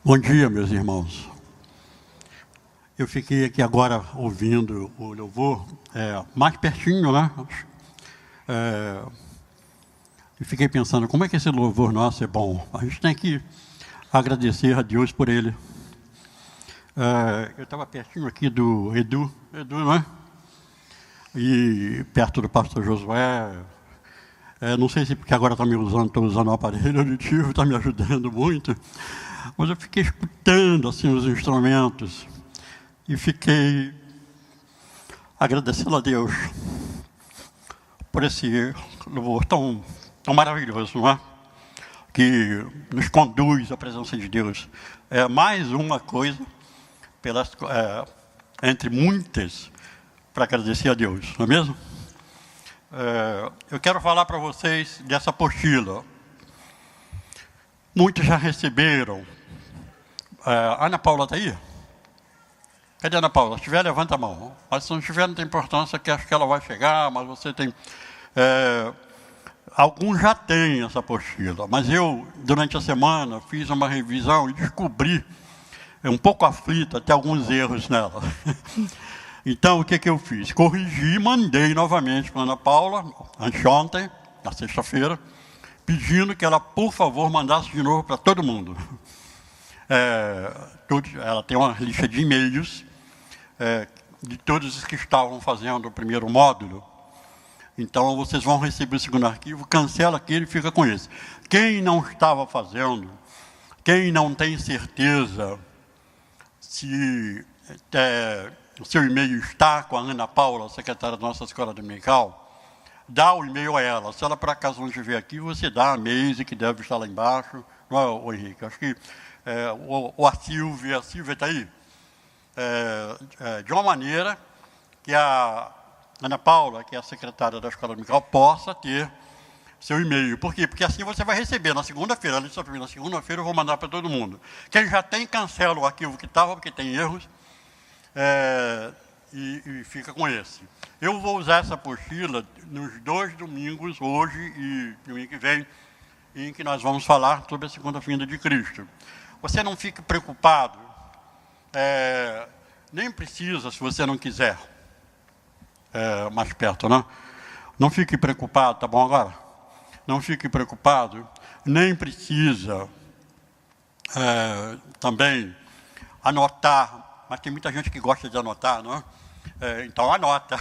Bom dia, meus irmãos. Eu fiquei aqui agora ouvindo o louvor, mais pertinho, né? E fiquei pensando, como é que esse louvor nosso é bom? A gente tem que agradecer a Deus por ele. Eu estava pertinho aqui do Edu, né? E perto do pastor Josué. Não sei se porque agora estou usando o aparelho auditivo, está me ajudando muito. Mas eu fiquei escutando assim, os instrumentos e fiquei agradecendo a Deus por esse louvor tão maravilhoso, não é? Que nos conduz à presença de Deus. É mais uma coisa, entre muitas, para agradecer a Deus, não é mesmo? Eu quero falar para vocês dessa apostila. Muitos já receberam. Ana Paula está aí? Cadê a Ana Paula? Se tiver, levanta a mão. Mas se não tiver, não tem importância, que acho que ela vai chegar, mas você tem... alguns já têm essa apostila, mas eu, durante a semana, fiz uma revisão e descobri, um pouco aflito, até alguns erros nela. Então, o que eu fiz? Corrigi e mandei novamente para a Ana Paula, anteontem, na sexta-feira, pedindo que ela, por favor, mandasse de novo para todo mundo. Ela tem uma lista de e-mails de todos os que estavam fazendo o primeiro módulo. Então, vocês vão receber o segundo arquivo, cancela aquele e fica com esse. Quem não estava fazendo, quem não tem certeza se o seu e-mail está com a Ana Paula, secretária da nossa escola dominical, dá o e-mail a ela. Se ela, por acaso, não estiver aqui, você dá a Meise, que deve estar lá embaixo. Não é, o Henrique? Acho que a Silvia está aí. De uma maneira que a Ana Paula, que é a secretária da escola dominical, possa ter seu e-mail. Por quê? Porque assim você vai receber na segunda-feira. Na segunda-feira eu vou mandar para todo mundo. Quem já tem, cancela o arquivo que estava, porque tem erros, e fica com esse. Eu vou usar essa apostila nos 2 domingos, hoje e domingo que vem, em que nós vamos falar sobre a segunda vinda de Cristo. Você não fique preocupado, nem precisa, se você não quiser, mais perto, né? Não fique preocupado, tá bom agora? Não fique preocupado, nem precisa também anotar, mas tem muita gente que gosta de anotar, não é? Então anota.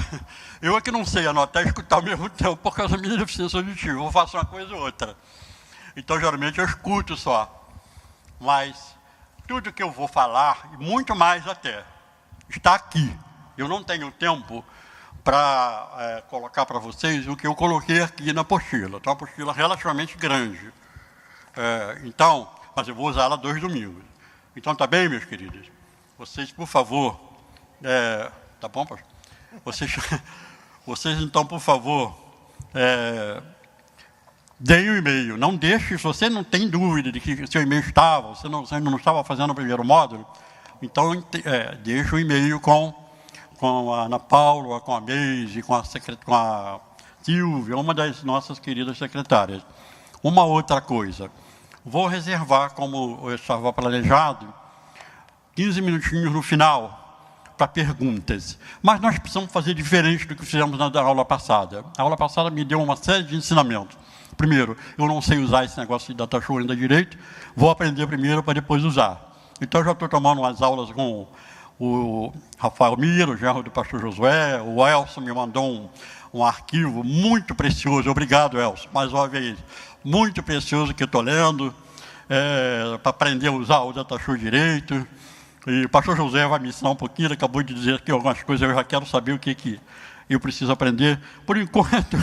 Eu é que não sei anotar e escutar ao mesmo tempo, por causa da minha deficiência auditiva. Eu faço uma coisa ou outra. Então, geralmente, eu escuto só. Mas tudo que eu vou falar, e muito mais até, está aqui. Eu não tenho tempo para colocar para vocês o que eu coloquei aqui na apostila. Então, uma apostila relativamente grande. Mas eu vou usar ela 2 domingos. Então, tá bem, meus queridos? Vocês, por favor... tá bom, pastor? Vocês, então, por favor... deem o e-mail, não deixe, se você não tem dúvida de que seu e-mail estava, você não estava fazendo o primeiro módulo, então deixe o e-mail com a Ana Paula, com a Meise, com a Silvia, uma das nossas queridas secretárias. Uma outra coisa, vou reservar, como eu estava planejado, 15 minutinhos no final para perguntas, mas nós precisamos fazer diferente do que fizemos na aula passada. A aula passada me deu uma série de ensinamentos. Primeiro, eu não sei usar esse negócio de data show ainda direito, vou aprender primeiro para depois usar. Então, eu já estou tomando umas aulas com o Rafael Miro, o genro do pastor Josué, o Elson me mandou um arquivo muito precioso, obrigado, Elson, mais uma vez, muito precioso que eu estou lendo, para aprender a usar o data show direito. E o pastor José vai me ensinar um pouquinho, ele acabou de dizer aqui algumas coisas, eu já quero saber o que eu preciso aprender. Por enquanto,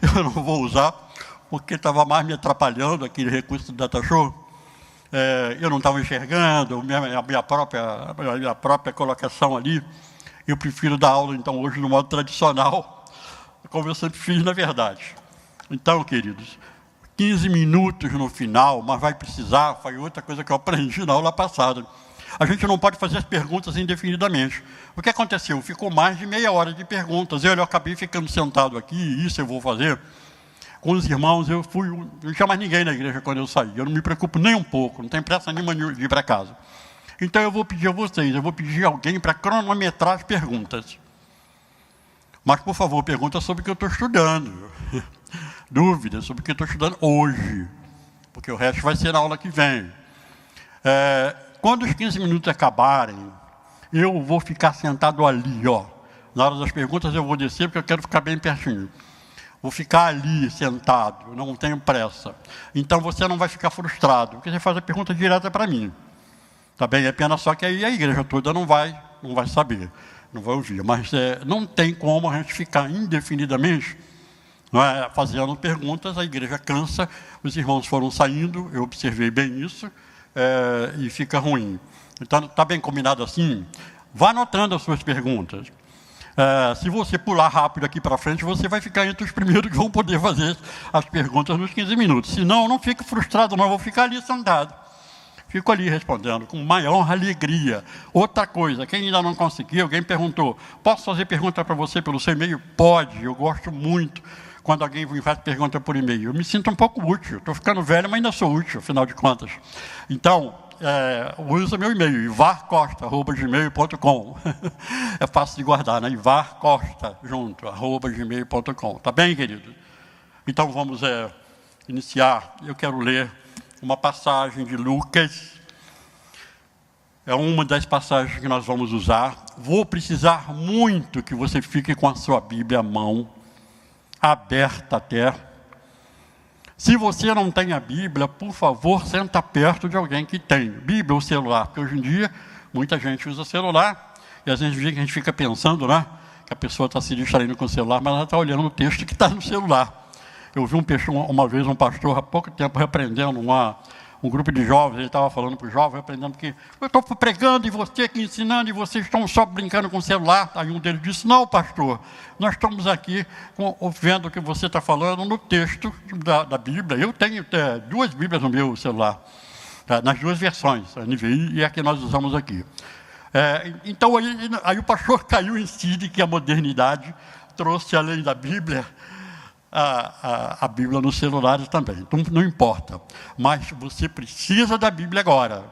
eu não vou usar, porque estava mais me atrapalhando aquele recurso do data show. Eu não estava enxergando a minha própria colocação ali. Eu prefiro dar aula, então, hoje no modo tradicional, como eu sempre fiz, na verdade. Então, queridos, 15 minutos no final, mas vai precisar, foi outra coisa que eu aprendi na aula passada. A gente não pode fazer as perguntas indefinidamente. O que aconteceu? Ficou mais de meia hora de perguntas. Eu acabei ficando sentado aqui, e isso eu vou fazer. com os irmãos, eu não tinha mais ninguém na igreja quando eu saí. Eu não me preocupo nem um pouco, não tenho pressa nenhuma de ir para casa. Então eu vou pedir a vocês, eu vou pedir a alguém para cronometrar as perguntas. Mas, por favor, pergunta sobre o que eu estou estudando. Dúvidas sobre o que eu estou estudando hoje. Porque o resto vai ser na aula que vem. Quando os 15 minutos acabarem, eu vou ficar sentado ali, ó. Na hora das perguntas eu vou descer, porque eu quero ficar bem pertinho. Vou ficar ali, sentado, não tenho pressa. Então você não vai ficar frustrado, porque você faz a pergunta direta para mim. Tá bem? É pena só que aí a igreja toda não vai saber, não vai ouvir. Mas não tem como a gente ficar indefinidamente fazendo perguntas, a igreja cansa, os irmãos foram saindo, eu observei bem isso, e fica ruim. Então, está bem combinado assim? Vá anotando as suas perguntas. Se você pular rápido aqui para frente, você vai ficar entre os primeiros que vão poder fazer as perguntas nos 15 minutos. Senão, não fique frustrado, não, eu vou ficar ali sentado. Fico ali respondendo com maior alegria. Outra coisa, quem ainda não conseguiu, alguém perguntou, posso fazer pergunta para você pelo seu e-mail? Pode, eu gosto muito quando alguém me faz pergunta por e-mail. Eu me sinto um pouco útil, estou ficando velho, mas ainda sou útil, afinal de contas. Então, usa meu e-mail, ivarcosta@gmail.com. É fácil de guardar, né? ivarcosta, @gmail.com. Tá bem, querido? Então, vamos iniciar. Eu quero ler uma passagem de Lucas. É uma das passagens que nós vamos usar. Vou precisar muito que você fique com a sua Bíblia à mão, aberta até. Se você não tem a Bíblia, por favor, senta perto de alguém que tem Bíblia ou celular, porque hoje em dia muita gente usa celular, e às vezes a gente fica pensando, né, que a pessoa está se distraindo com o celular, mas ela está olhando o texto que está no celular. Eu vi uma vez um pastor, há pouco tempo, repreendendo um grupo de jovens, ele estava falando para os jovens, repreendendo que eu estou pregando e você aqui ensinando e vocês estão só brincando com o celular. Aí um deles disse, não, pastor, nós estamos aqui vendo o que você está falando no texto da Bíblia. Eu tenho 2 Bíblias no meu celular, nas 2 versões, a NVI e a que nós usamos aqui. Então, aí o pastor caiu em si de que a modernidade trouxe, além da Bíblia, a Bíblia nos celulares também. Então, não importa. Mas você precisa da Bíblia agora.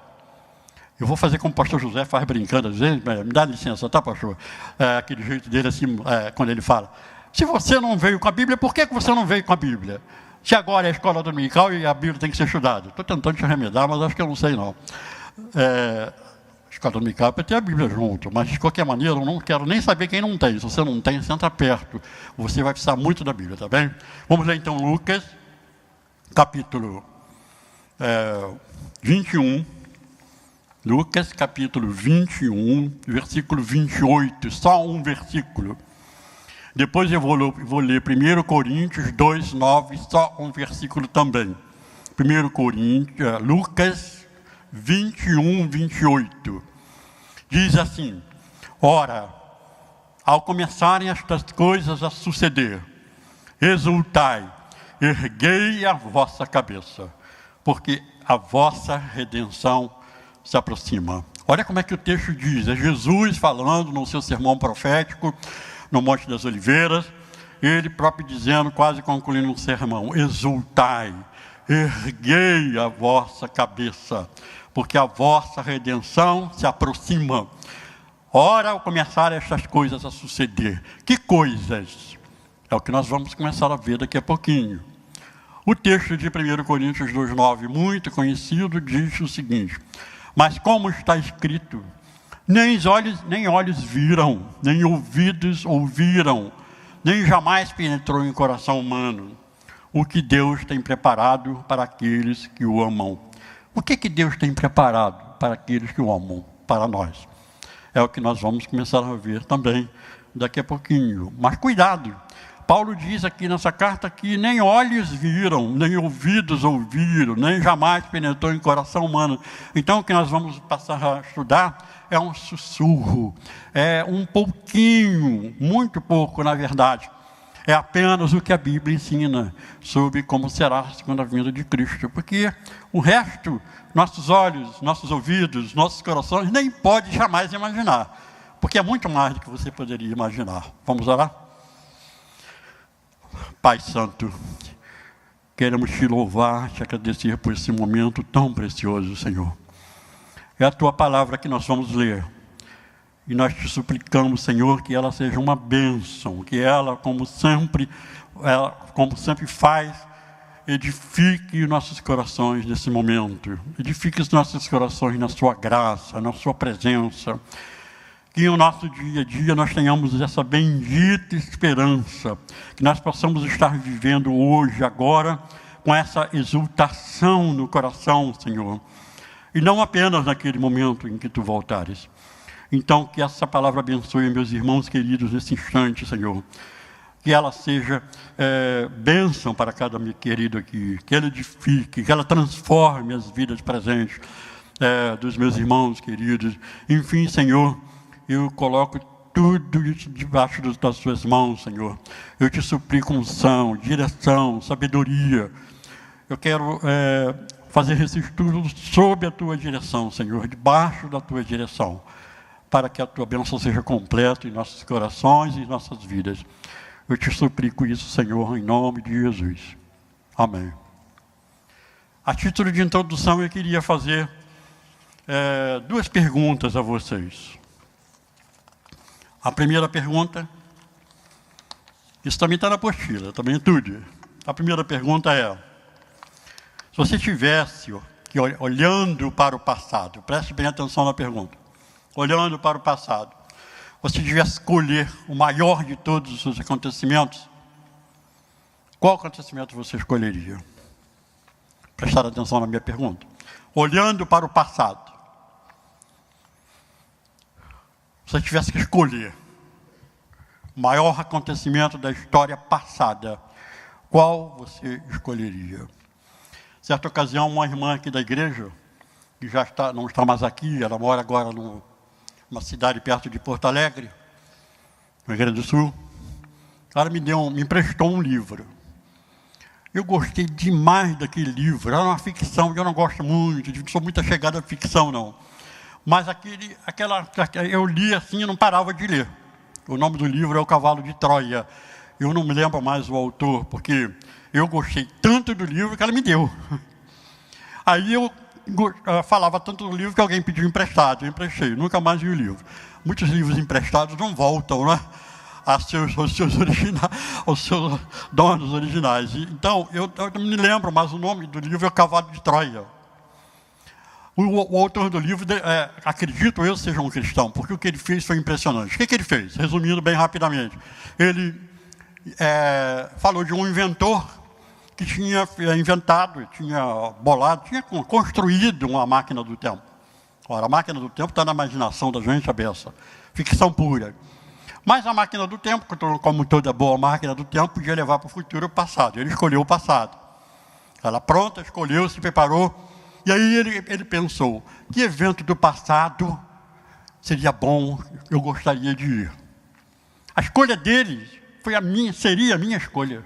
Eu vou fazer como o pastor José faz brincando, às vezes, me dá licença, tá, pastor? Aquele jeito dele assim, quando ele fala, se você não veio com a Bíblia, por que você não veio com a Bíblia? Se agora é a escola dominical e a Bíblia tem que ser estudada. Estou tentando te remedar, mas acho que eu não sei, não. Escola dominical para ter a Bíblia junto, mas de qualquer maneira eu não quero nem saber quem não tem. Se você não tem, senta perto. Você vai precisar muito da Bíblia, tá bem? Vamos ler então Lucas, capítulo 21. Lucas, capítulo 21, versículo 28, só um versículo. Depois eu vou ler 1 Coríntios 2, 9, só um versículo também. 1 Coríntios, Lucas 21, 28. Diz assim, ora, ao começarem estas coisas a suceder, exultai, erguei a vossa cabeça, porque a vossa redenção se aproxima. Olha como é que o texto diz, é Jesus falando no seu sermão profético, no Monte das Oliveiras, ele próprio dizendo, quase concluindo um sermão, exultai, erguei a vossa cabeça, porque a vossa redenção se aproxima. Ora, ao começar estas coisas a suceder, que coisas? É o que nós vamos começar a ver daqui a pouquinho. O texto de 1 Coríntios 2,9, muito conhecido, diz o seguinte, mas como está escrito, nem olhos viram, nem ouvidos ouviram, nem jamais penetrou em coração humano o que Deus tem preparado para aqueles que o amam. O que Deus tem preparado para aqueles que o amam, para nós? É o que nós vamos começar a ver também daqui a pouquinho. Mas cuidado, Paulo diz aqui nessa carta que nem olhos viram, nem ouvidos ouviram, nem jamais penetrou em coração humano. Então o que nós vamos passar a estudar é um sussurro, é um pouquinho, muito pouco na verdade. É apenas o que a Bíblia ensina sobre como será a segunda vinda de Cristo. Porque o resto, nossos olhos, nossos ouvidos, nossos corações, nem pode jamais imaginar. Porque é muito mais do que você poderia imaginar. Vamos orar? Pai Santo, queremos te louvar, te agradecer por esse momento tão precioso, Senhor. É a tua palavra que nós vamos ler. E nós te suplicamos, Senhor, que ela seja uma bênção, que ela, como sempre faz, edifique nossos corações nesse momento. Edifique os nossos corações na sua graça, na sua presença. Que no nosso dia a dia nós tenhamos essa bendita esperança, que nós possamos estar vivendo hoje, agora, com essa exultação no coração, Senhor. E não apenas naquele momento em que tu voltares. Então, que essa palavra abençoe meus irmãos queridos nesse instante, Senhor. Que ela seja bênção para cada meu querido aqui. Que ela edifique, que ela transforme as vidas presentes dos meus irmãos queridos. Enfim, Senhor, eu coloco tudo isso debaixo das tuas mãos, Senhor. Eu te suplico unção, direção, sabedoria. Eu quero fazer esse estudo sob a tua direção, Senhor, debaixo da tua direção, para que a tua bênção seja completa em nossos corações e em nossas vidas. Eu te suplico isso, Senhor, em nome de Jesus. Amém. A título de introdução, eu queria fazer duas perguntas a vocês. A primeira pergunta, isso também está na apostila, também é tudo. A primeira pergunta é, se você estivesse olhando para o passado, preste bem atenção na pergunta, olhando para o passado, você tivesse escolher o maior de todos os seus acontecimentos, qual acontecimento você escolheria? Prestar atenção na minha pergunta. Olhando para o passado, se você tivesse que escolher o maior acontecimento da história passada, qual você escolheria? Certa ocasião, uma irmã aqui da igreja, que já não está mais aqui, ela mora agora numa cidade perto de Porto Alegre, no Rio Grande do Sul, ela me emprestou um livro. Eu gostei demais daquele livro, era uma ficção, eu não gosto muito, não sou muito chegada à ficção, não. Mas eu li assim e não parava de ler. O nome do livro é O Cavalo de Troia. Eu não me lembro mais o autor, porque eu gostei tanto do livro que ela me deu. Aí eu falava tanto do livro que alguém pediu emprestado, eu emprestei, nunca mais vi o livro. Muitos livros emprestados não voltam, né, aos seus donos originais. Então, eu não me lembro mais o nome do livro, é O Cavalo de Troia. O autor do livro, acredito eu, seja um cristão, porque o que ele fez foi impressionante. O que ele fez? Resumindo bem rapidamente, ele falou de um inventor que tinha inventado, tinha bolado, tinha construído uma máquina do tempo. Ora, a máquina do tempo está na imaginação da gente, a beça. Ficção pura. Mas a máquina do tempo, como toda boa máquina do tempo, podia levar para o futuro o passado. Ele escolheu o passado. Ela pronta, escolheu, se preparou. E aí ele pensou, que evento do passado seria bom, eu gostaria de ir. A escolha dele seria a minha escolha.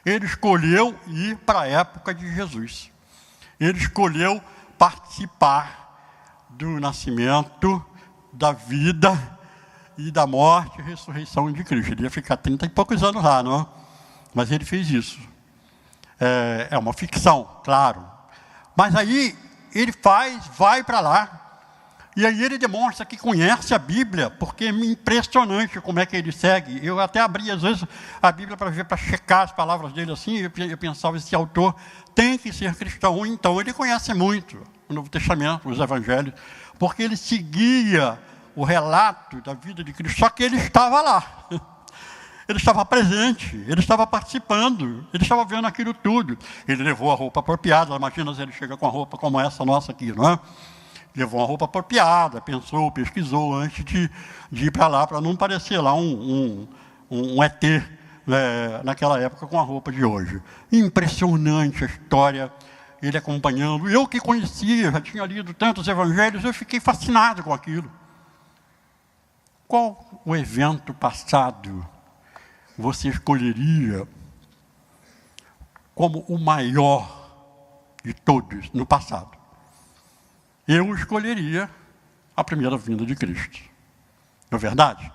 Ele escolheu ir para a época de Jesus. Ele escolheu participar do nascimento, da vida e da morte e ressurreição de Cristo. Ele ia ficar 30 e poucos anos lá, não é? Mas ele fez isso. É uma ficção, claro. Mas aí ele vai para lá, e aí ele demonstra que conhece a Bíblia, porque é impressionante como é que ele segue. Eu até abri, às vezes, a Bíblia para checar as palavras dele assim, e eu pensava, esse autor tem que ser cristão. Então, ele conhece muito o Novo Testamento, os Evangelhos, porque ele seguia o relato da vida de Cristo, só que ele estava lá. Ele estava presente, ele estava participando, ele estava vendo aquilo tudo. Ele levou a roupa apropriada, imagina se ele chega com a roupa como essa nossa aqui, não é? Levou uma roupa apropriada, pensou, pesquisou antes de ir para lá, para não parecer lá um ET, naquela época com a roupa de hoje. Impressionante a história, ele acompanhando. Eu que conhecia, já tinha lido tantos evangelhos, eu fiquei fascinado com aquilo. Qual o evento passado você escolheria como o maior de todos no passado? Eu escolheria a primeira vinda de Cristo. Não é verdade?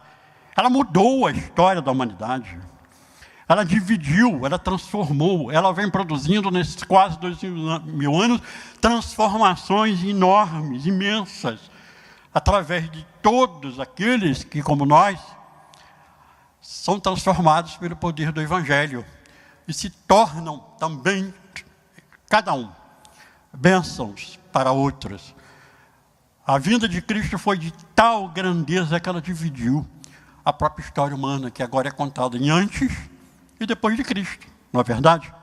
Ela mudou a história da humanidade. ela dividiu, ela transformou, ela vem produzindo nesses quase 2000 anos transformações enormes, imensas, através de todos aqueles que, como nós, são transformados pelo poder do Evangelho e se tornam também, cada um, bênçãos para outros. A vinda de Cristo foi de tal grandeza que ela dividiu a própria história humana, que agora é contada em antes e depois de Cristo, não é verdade?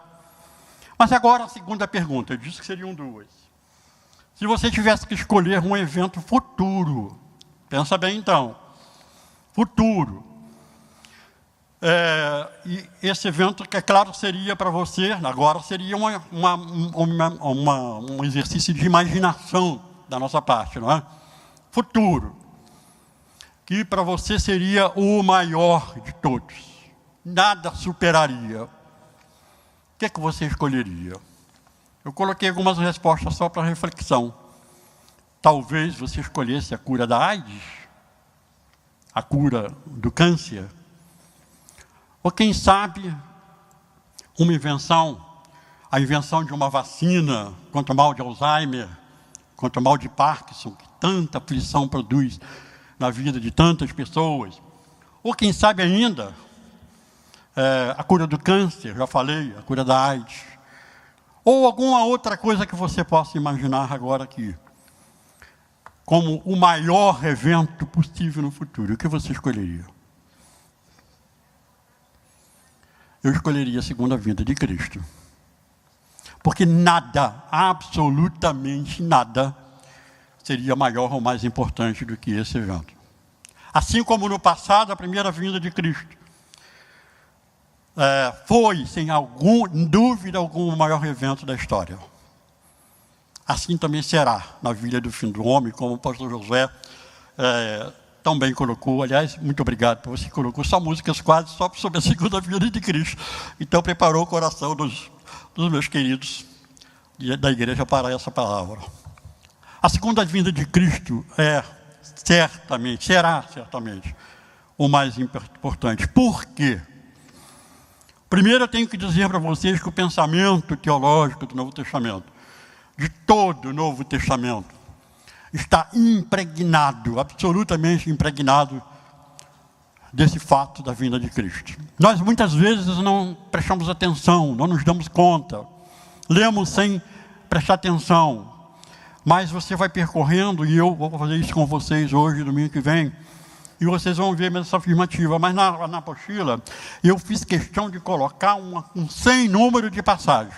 Mas agora a segunda pergunta, eu disse que seriam duas. Se você tivesse que escolher um evento futuro, pensa bem então, futuro, e esse evento, que é claro, seria para você, agora seria um exercício de imaginação da nossa parte, não é? Futuro, que para você seria o maior de todos, nada superaria. O que é que você escolheria? Eu coloquei algumas respostas só para reflexão. Talvez você escolhesse a cura da AIDS, a cura do câncer, ou quem sabe, uma invenção, a invenção de uma vacina contra o mal de Alzheimer, contra o mal de Parkinson, que tanta aflição produz na vida de tantas pessoas. Ou quem sabe ainda, a cura do câncer, já falei, a cura da AIDS. Ou alguma outra coisa que você possa imaginar agora aqui, como o maior evento possível no futuro. O que você escolheria? Eu escolheria a segunda vinda de Cristo. Porque nada, absolutamente nada, seria maior ou mais importante do que esse evento. Assim como no passado, a primeira vinda de Cristo foi, sem dúvida alguma, o maior evento da história. Assim também será na vida do fim do homem, como o pastor Josué também colocou. Aliás, muito obrigado por você colocou só músicas quase só sobre a segunda vinda de Cristo. Então preparou o coração dos meus queridos da igreja para essa palavra. A segunda vinda de Cristo será certamente o mais importante. Por quê? Primeiro eu tenho que dizer para vocês que o pensamento teológico do Novo Testamento, de todo o Novo Testamento, está impregnado, absolutamente impregnado desse fato da vinda de Cristo. Nós muitas vezes não prestamos atenção, não nos damos conta, lemos sem prestar atenção, mas você vai percorrendo, e eu vou fazer isso com vocês hoje, domingo que vem, e vocês vão ver essa afirmativa. Mas na apostila, eu fiz questão de colocar um sem número de passagens.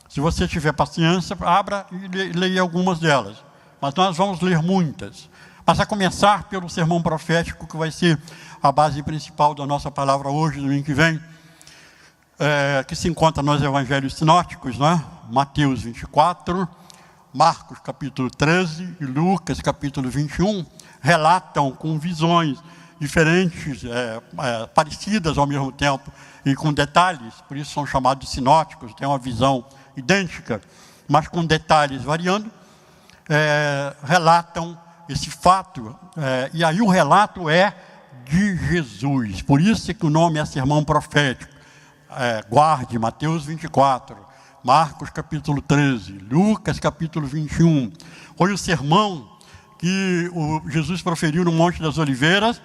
Se você tiver paciência, abra e leia algumas delas. Mas nós vamos ler muitas. Mas a começar pelo sermão profético, que vai ser a base principal da nossa palavra hoje, domingo que vem, que se encontra nos evangelhos sinóticos, né? Mateus 24, Marcos capítulo 13 e Lucas capítulo 21, relatam com visões diferentes, parecidas ao mesmo tempo e com detalhes, por isso são chamados de sinóticos, tem uma visão idêntica, mas com detalhes variando, relatam esse fato, e aí o relato é de Jesus, por isso que o nome é sermão profético. Guarde Mateus 24, Marcos capítulo 13, Lucas capítulo 21, foi o sermão que Jesus proferiu no Monte das Oliveiras,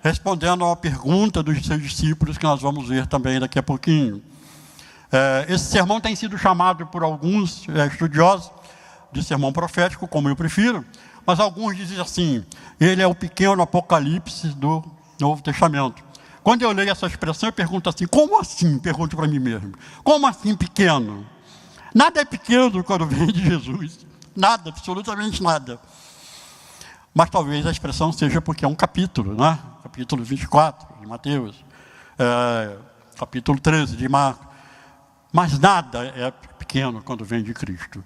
respondendo a uma pergunta dos seus discípulos, que nós vamos ver também daqui a pouquinho. Esse sermão tem sido chamado por alguns estudiosos de sermão profético, como eu prefiro, mas alguns dizem assim, ele é o pequeno Apocalipse do Novo Testamento. Quando eu leio essa expressão, eu pergunto assim, como assim? Pergunto para mim mesmo. Como assim pequeno? Nada é pequeno quando vem de Jesus. Nada, absolutamente nada. Mas talvez a expressão seja porque é um capítulo, né? Capítulo 24 de Mateus, capítulo 13 de Marcos. Mas nada é pequeno quando vem de Cristo.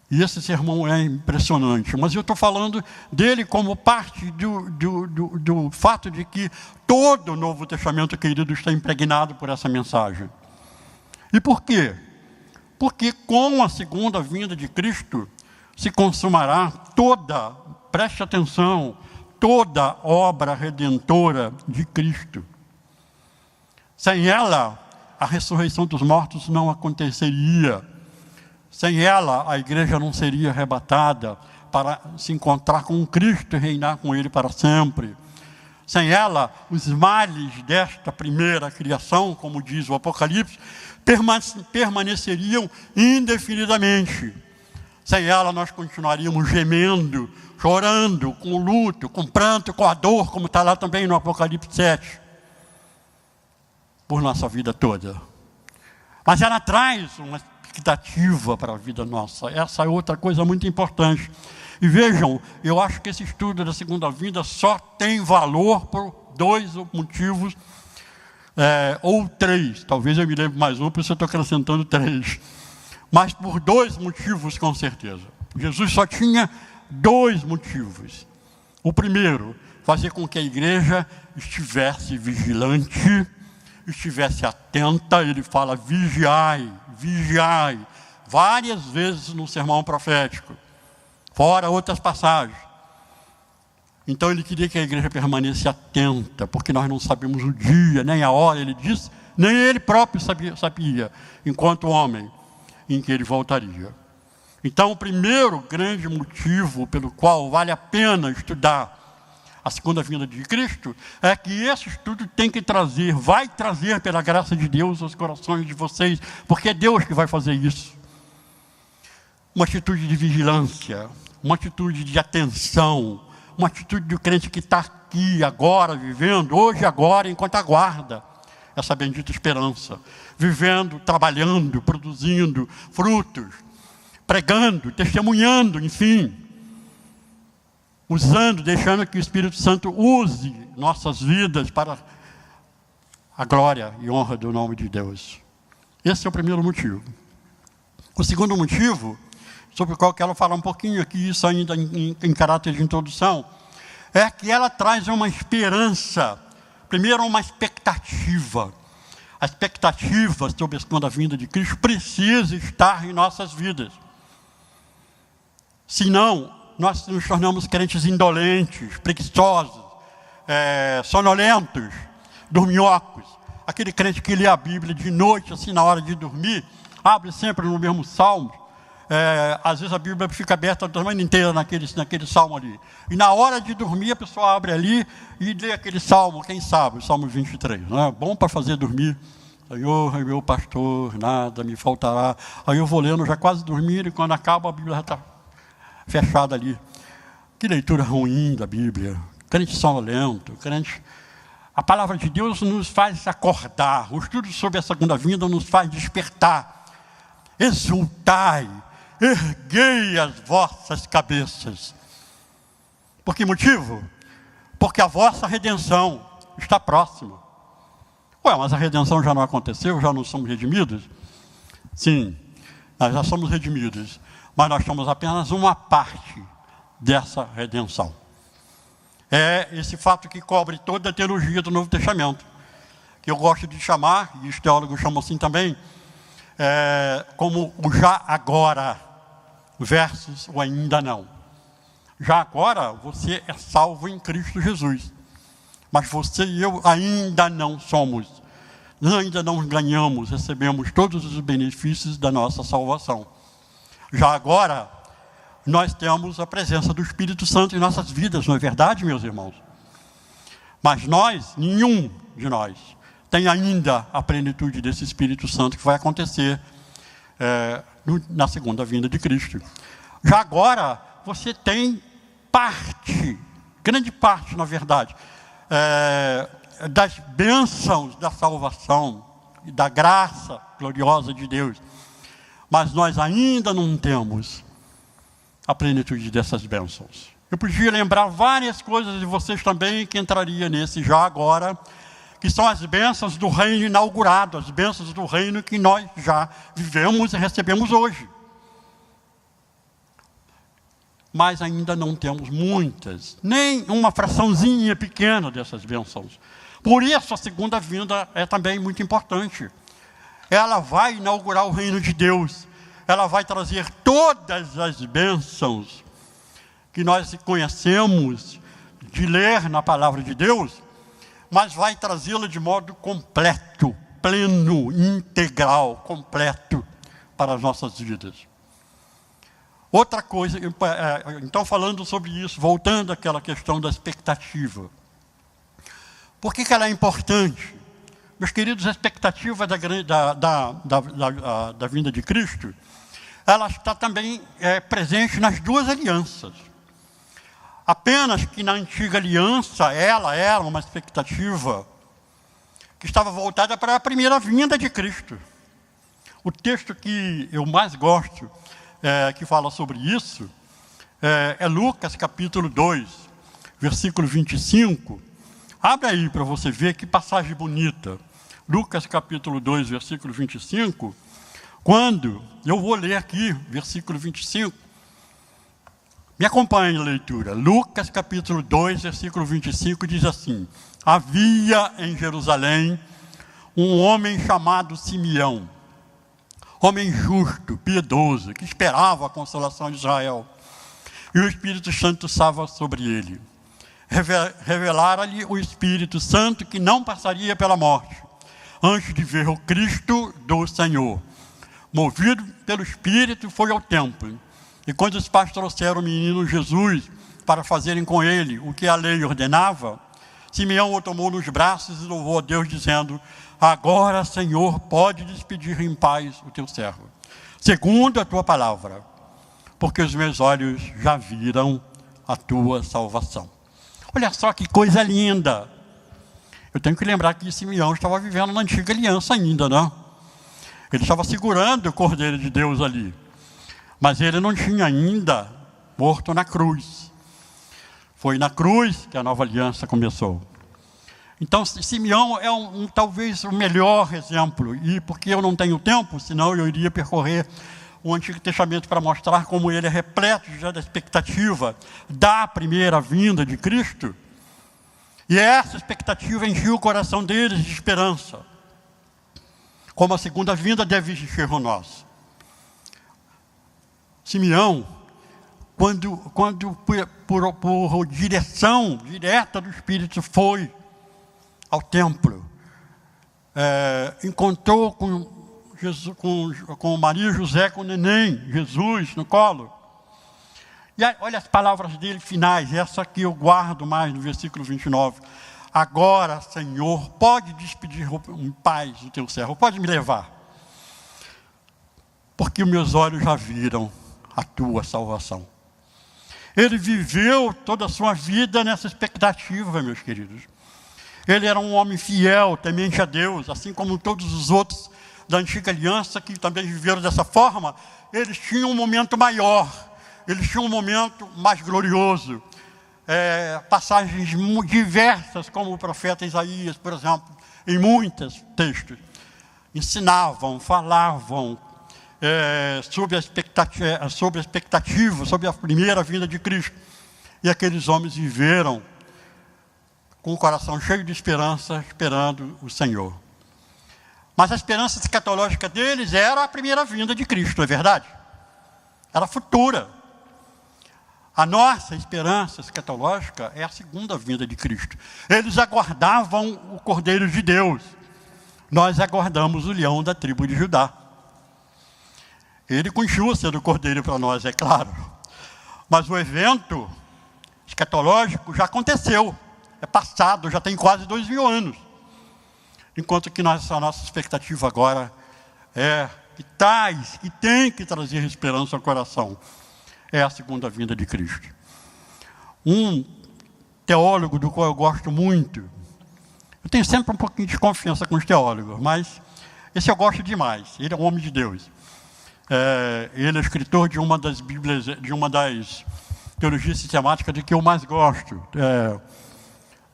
E esse sermão é impressionante. Mas eu estou falando dele como parte do fato de que todo o Novo Testamento, querido, está impregnado por essa mensagem. E por quê? Porque com a segunda vinda de Cristo se consumará toda, preste atenção, toda obra redentora de Cristo. Sem ela, a ressurreição dos mortos não aconteceria. Sem ela, a igreja não seria arrebatada para se encontrar com Cristo e reinar com Ele para sempre. Sem ela, os males desta primeira criação, como diz o Apocalipse, permaneceriam indefinidamente. Sem ela, nós continuaríamos gemendo, chorando, com luto, com pranto, com a dor, como está lá também no Apocalipse 7, por nossa vida toda. Mas ela traz uma expectativa para a vida nossa. Essa é outra coisa muito importante. E vejam, eu acho que esse estudo da segunda vinda só tem valor por 2 motivos, ou 3. Talvez eu me lembre mais um, por isso eu estou acrescentando 3. Mas por 2 motivos, com certeza. Jesus só tinha 2 motivos. O primeiro, fazer com que a igreja estivesse vigilante, estivesse atenta. Ele fala vigiai, vigiai, várias vezes no sermão profético, fora outras passagens. Então ele queria que a igreja permanecesse atenta, porque nós não sabemos o dia, nem a hora, ele disse, nem ele próprio sabia, enquanto homem, em que ele voltaria. Então o primeiro grande motivo pelo qual vale a pena estudar a segunda vinda de Cristo é que esse estudo tem que trazer, vai trazer pela graça de Deus aos corações de vocês, porque é Deus que vai fazer isso. Uma atitude de vigilância, uma atitude de atenção, uma atitude do crente que está aqui, agora, vivendo, hoje, agora, enquanto aguarda essa bendita esperança. Vivendo, trabalhando, produzindo frutos, pregando, testemunhando, enfim. Usando, deixando que o Espírito Santo use nossas vidas para a glória e honra do nome de Deus. Esse é o primeiro motivo. O segundo motivo, sobre o qual eu quero falar um pouquinho aqui, isso ainda em caráter de introdução, é que ela traz uma esperança, primeiro uma expectativa. A expectativa sobre a segunda vinda de Cristo precisa estar em nossas vidas. Senão, nós nos tornamos crentes indolentes, preguiçosos, sonolentos, dorminhocos. Aquele crente que lê a Bíblia de noite, assim, na hora de dormir, abre sempre no mesmo salmo. Às vezes a Bíblia fica aberta a semana inteira naquele salmo ali. E na hora de dormir, a pessoa abre ali e lê aquele salmo, quem sabe, o Salmo 23. Não é bom para fazer dormir. Senhor é meu pastor, nada me faltará. Aí eu vou lendo, já quase dormindo, e quando acaba a Bíblia já está fechada ali. Que leitura ruim da Bíblia. Crente sonolento, crente... A palavra de Deus nos faz acordar. O estudo sobre a segunda vinda nos faz despertar. Exultai, erguei as vossas cabeças. Por que motivo? Porque a vossa redenção está próxima. Ué, mas a redenção já não aconteceu? Já não somos redimidos? Sim, nós já somos redimidos. Mas nós somos apenas uma parte dessa redenção. É esse fato que cobre toda a teologia do Novo Testamento, que eu gosto de chamar, e os teólogos chamam assim também, como o já agora versus o ainda não. Já agora você é salvo em Cristo Jesus, mas você e eu ainda não somos, ainda não ganhamos, recebemos todos os benefícios da nossa salvação. Já agora, nós temos a presença do Espírito Santo em nossas vidas, não é verdade, meus irmãos? Mas nós, nenhum de nós, tem ainda a plenitude desse Espírito Santo que vai acontecer na segunda vinda de Cristo. Já agora, você tem parte, grande parte, na verdade, das bênçãos da salvação e da graça gloriosa de Deus. Mas nós ainda não temos a plenitude dessas bênçãos. Eu podia lembrar várias coisas de vocês também que entraria nesse já agora, que são as bênçãos do reino inaugurado, as bênçãos do reino que nós já vivemos e recebemos hoje. Mas ainda não temos muitas, nem uma fraçãozinha pequena dessas bênçãos. Por isso a segunda vinda é também muito importante. Ela vai inaugurar o reino de Deus. Ela vai trazer todas as bênçãos que nós conhecemos de ler na palavra de Deus, mas vai trazê-la de modo completo, pleno, integral, completo para as nossas vidas. Outra coisa, então falando sobre isso, voltando àquela questão da expectativa. Por que ela é importante? Meus queridos, a expectativa da vinda de Cristo, ela está também presente nas duas alianças. Apenas que na antiga aliança, ela era uma expectativa que estava voltada para a primeira vinda de Cristo. O texto que eu mais gosto, que fala sobre isso, é Lucas capítulo 2, versículo 25. Abre aí para você ver que passagem bonita. Lucas capítulo 2, versículo 25. Quando, eu vou ler aqui, versículo 25. Me acompanhe na leitura. Lucas capítulo 2, versículo 25 diz assim: havia em Jerusalém um homem chamado Simeão, homem justo, piedoso, que esperava a consolação de Israel. E o Espírito Santo estava sobre ele. Revelara-lhe o Espírito Santo que não passaria pela morte, antes de ver o Cristo do Senhor. Movido pelo Espírito, foi ao templo. E quando os pais trouxeram o menino Jesus para fazerem com ele o que a lei ordenava, Simeão o tomou nos braços e louvou a Deus, dizendo: agora, Senhor, pode despedir em paz o teu servo, segundo a tua palavra, porque os meus olhos já viram a tua salvação. Olha só que coisa linda. Eu tenho que lembrar que Simeão estava vivendo na antiga aliança ainda, né? Ele estava segurando o Cordeiro de Deus ali, mas ele não tinha ainda morto na cruz. Foi na cruz que a nova aliança começou. Então, Simeão é talvez o melhor exemplo, e porque eu não tenho tempo, senão eu iria percorrer o Antigo Testamento para mostrar como ele é repleto já da expectativa da primeira vinda de Cristo. E essa expectativa encheu o coração deles de esperança, como a segunda vinda deve encher o nosso. Simeão, quando por direção direta do Espírito foi ao templo, encontrou com Maria e José, com o neném, Jesus, no colo. E aí, olha as palavras dele finais, essa aqui eu guardo mais no versículo 29. Agora, Senhor, pode despedir em paz o teu servo, pode me levar, porque meus olhos já viram a tua salvação. Ele viveu toda a sua vida nessa expectativa, meus queridos. Ele era um homem fiel, temente a Deus, assim como todos os outros da antiga aliança que também viveram dessa forma. Eles tinham um momento maior, eles tinham um momento mais glorioso. Passagens diversas, como o profeta Isaías, por exemplo, em muitos textos, ensinavam, falavam sobre a expectativa, sobre a primeira vinda de Cristo. E aqueles homens viveram com o coração cheio de esperança, esperando o Senhor. Mas a esperança escatológica deles era a primeira vinda de Cristo, não é verdade? Era futura. A nossa esperança escatológica é a segunda vinda de Cristo. Eles aguardavam o Cordeiro de Deus. Nós aguardamos o leão da tribo de Judá. Ele continua sendo o Cordeiro para nós, é claro. Mas o evento escatológico já aconteceu. É passado, já tem quase 2000 anos. Enquanto que a nossa expectativa agora é que tem que trazer esperança ao coração. É a segunda vinda de Cristo. Um teólogo do qual eu gosto muito, eu tenho sempre um pouquinho de confiança com os teólogos, mas esse eu gosto demais. Ele é um homem de Deus. Ele é escritor de uma das Bíblias, de uma das teologias sistemáticas de que eu mais gosto.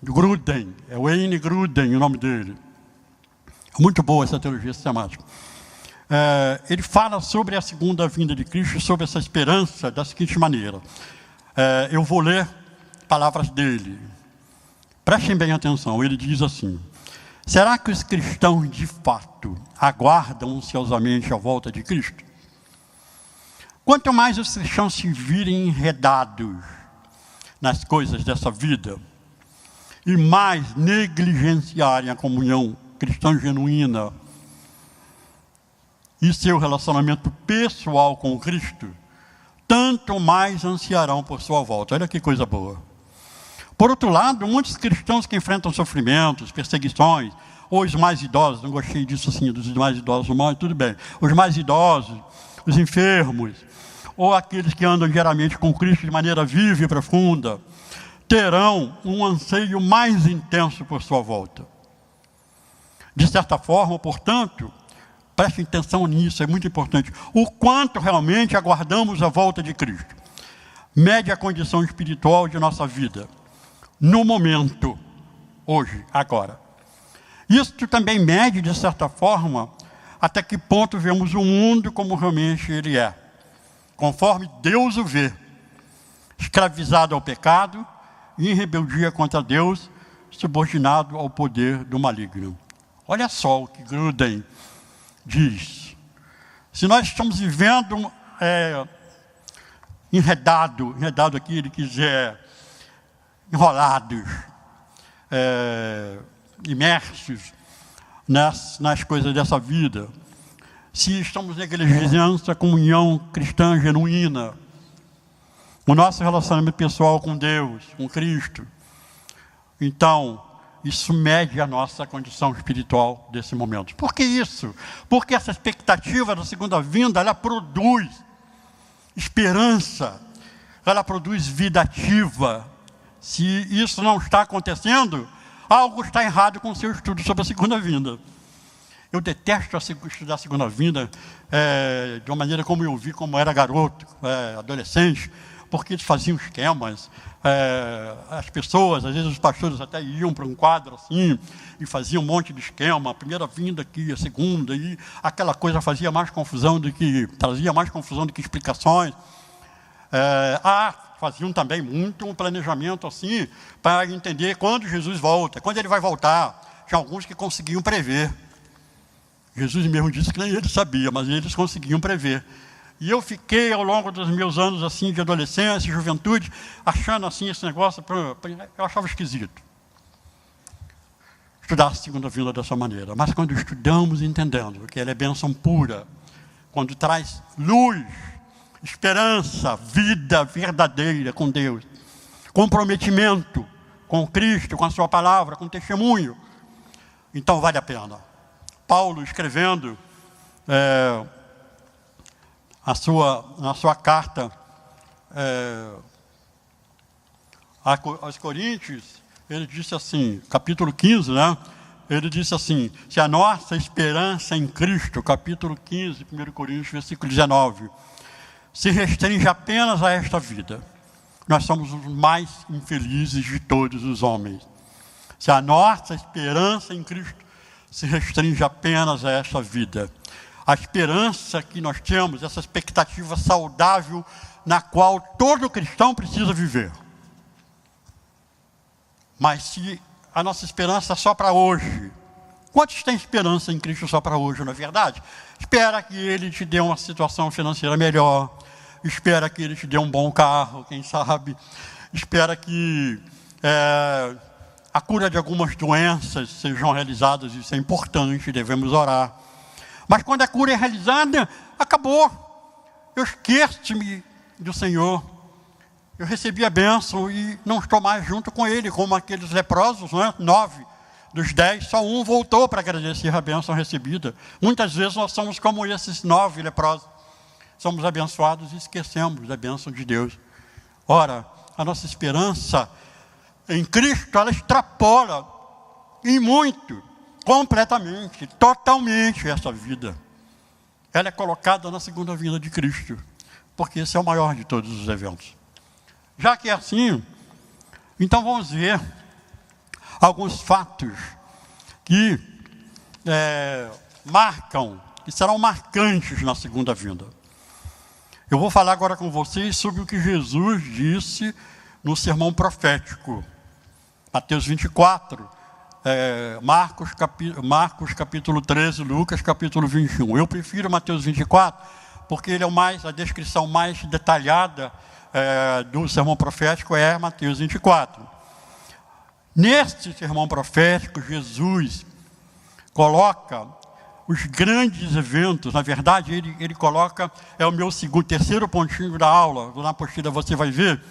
Gruden, Wayne Gruden, o nome dele. Muito boa essa teologia sistemática. Ele fala sobre a segunda vinda de Cristo, sobre essa esperança da seguinte maneira. Eu vou ler palavras dele. Prestem bem atenção, ele diz assim: será que os cristãos de fato aguardam ansiosamente a volta de Cristo? Quanto mais os cristãos se virem enredados nas coisas dessa vida e mais negligenciarem a comunhão cristã genuína e seu relacionamento pessoal com Cristo, tanto mais ansiarão por sua volta. Olha que coisa boa. Por outro lado, muitos cristãos que enfrentam sofrimentos, perseguições, ou os mais idosos, não gostei disso assim, dos mais idosos, mas tudo bem, os mais idosos, os enfermos, ou aqueles que andam diariamente com Cristo de maneira viva e profunda, terão um anseio mais intenso por sua volta. De certa forma, portanto, preste atenção nisso, é muito importante, o quanto realmente aguardamos a volta de Cristo. Mede a condição espiritual de nossa vida, no momento, hoje, agora. Isso também mede, de certa forma, até que ponto vemos o mundo como realmente ele é, conforme Deus o vê, escravizado ao pecado e em rebeldia contra Deus, subordinado ao poder do maligno. Olha só o que Gruden diz. Se nós estamos vivendo enredado aqui, ele quiser, enrolados, imersos nas coisas dessa vida, se estamos negligenciando a comunhão cristã genuína, o nosso relacionamento pessoal com Deus, com Cristo, então isso mede a nossa condição espiritual desse momento. Por que isso? Porque essa expectativa da segunda vinda, ela produz esperança, ela produz vida ativa. Se isso não está acontecendo, algo está errado com o seu estudo sobre a segunda vinda. Eu detesto estudar a segunda vinda de uma maneira como eu vi, como era garoto, adolescente, porque eles faziam esquemas. As pessoas, às vezes os pastores até iam para um quadro assim, e faziam um monte de esquema, a primeira vinda aqui, a segunda, e aquela coisa trazia mais confusão do que explicações. Faziam também muito um planejamento assim, para entender quando Jesus volta, quando ele vai voltar. Tinha alguns que conseguiam prever. Jesus mesmo disse que nem ele sabia, mas eles conseguiam prever. E eu fiquei, ao longo dos meus anos assim, de adolescência e juventude, achando assim esse negócio, eu achava esquisito. Estudar a segunda vinda dessa maneira. Mas quando estudamos entendendo que ela é bênção pura, quando traz luz, esperança, vida verdadeira com Deus, comprometimento com Cristo, com a sua palavra, com testemunho, então vale a pena. Paulo escrevendo a sua carta aos Coríntios, ele disse assim, capítulo 15, né? Ele disse assim, se a nossa esperança em Cristo, capítulo 15, 1 Coríntios, versículo 19, se restringe apenas a esta vida, nós somos os mais infelizes de todos os homens. Se a nossa esperança em Cristo se restringe apenas a esta vida, a esperança que nós temos, essa expectativa saudável na qual todo cristão precisa viver. Mas se a nossa esperança é só para hoje, quantos têm esperança em Cristo só para hoje, não é verdade? Espera que Ele te dê uma situação financeira melhor, espera que Ele te dê um bom carro, quem sabe, espera que a cura de algumas doenças sejam realizadas, isso é importante, devemos orar. Mas quando a cura é realizada, acabou. Eu esqueço-me do Senhor. Eu recebi a bênção e não estou mais junto com Ele, como aqueles leprosos, né? 9 dos 10, só um voltou para agradecer a bênção recebida. Muitas vezes nós somos como esses 9 leprosos. Somos abençoados e esquecemos da bênção de Deus. Ora, a nossa esperança em Cristo, ela extrapola em muito, completamente, totalmente essa vida. Ela é colocada na segunda vinda de Cristo, porque esse é o maior de todos os eventos. Já que é assim, então vamos ver alguns fatos que que serão marcantes na segunda vinda. Eu vou falar agora com vocês sobre o que Jesus disse no sermão profético. Mateus 24, Marcos capítulo 13, Lucas capítulo 21. Eu prefiro Mateus 24, porque ele é a descrição mais detalhada do sermão profético é Mateus 24. Neste sermão profético, Jesus coloca os grandes eventos. Na verdade, ele coloca, é o meu terceiro pontinho da aula, na apostila você vai ver,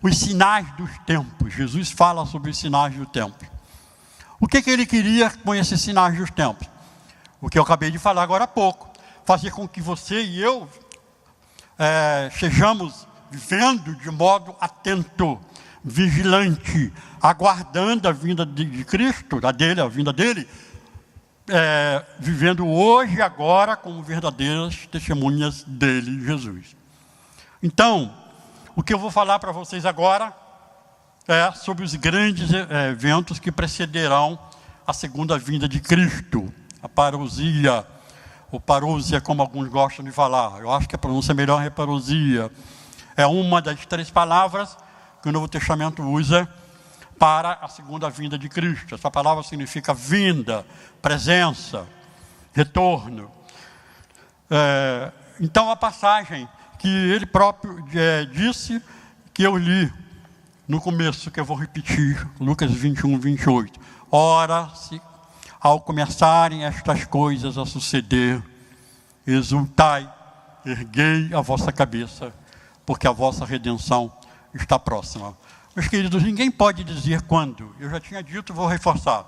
os sinais dos tempos. Jesus fala sobre os sinais do tempo. O que ele queria com esses sinais dos tempos? O que eu acabei de falar agora há pouco. Fazer com que você e eu sejamos vivendo de modo atento, vigilante, aguardando a vinda de Cristo, a vinda dele, vivendo hoje e agora como verdadeiras testemunhas dele, Jesus. Então, o que eu vou falar para vocês agora é sobre os grandes eventos que precederão a segunda vinda de Cristo, a parousia, ou parousia, como alguns gostam de falar. Eu acho que a pronúncia melhor é parousia. É uma das 3 palavras que o Novo Testamento usa para a segunda vinda de Cristo. Essa palavra significa vinda, presença, retorno. Então, a passagem que ele próprio disse, que eu li no começo, que eu vou repetir, Lucas 21, 28. Ora, ao começarem estas coisas a suceder, exultai, erguei a vossa cabeça, porque a vossa redenção está próxima. Meus queridos, ninguém pode dizer quando. Eu já tinha dito, vou reforçar.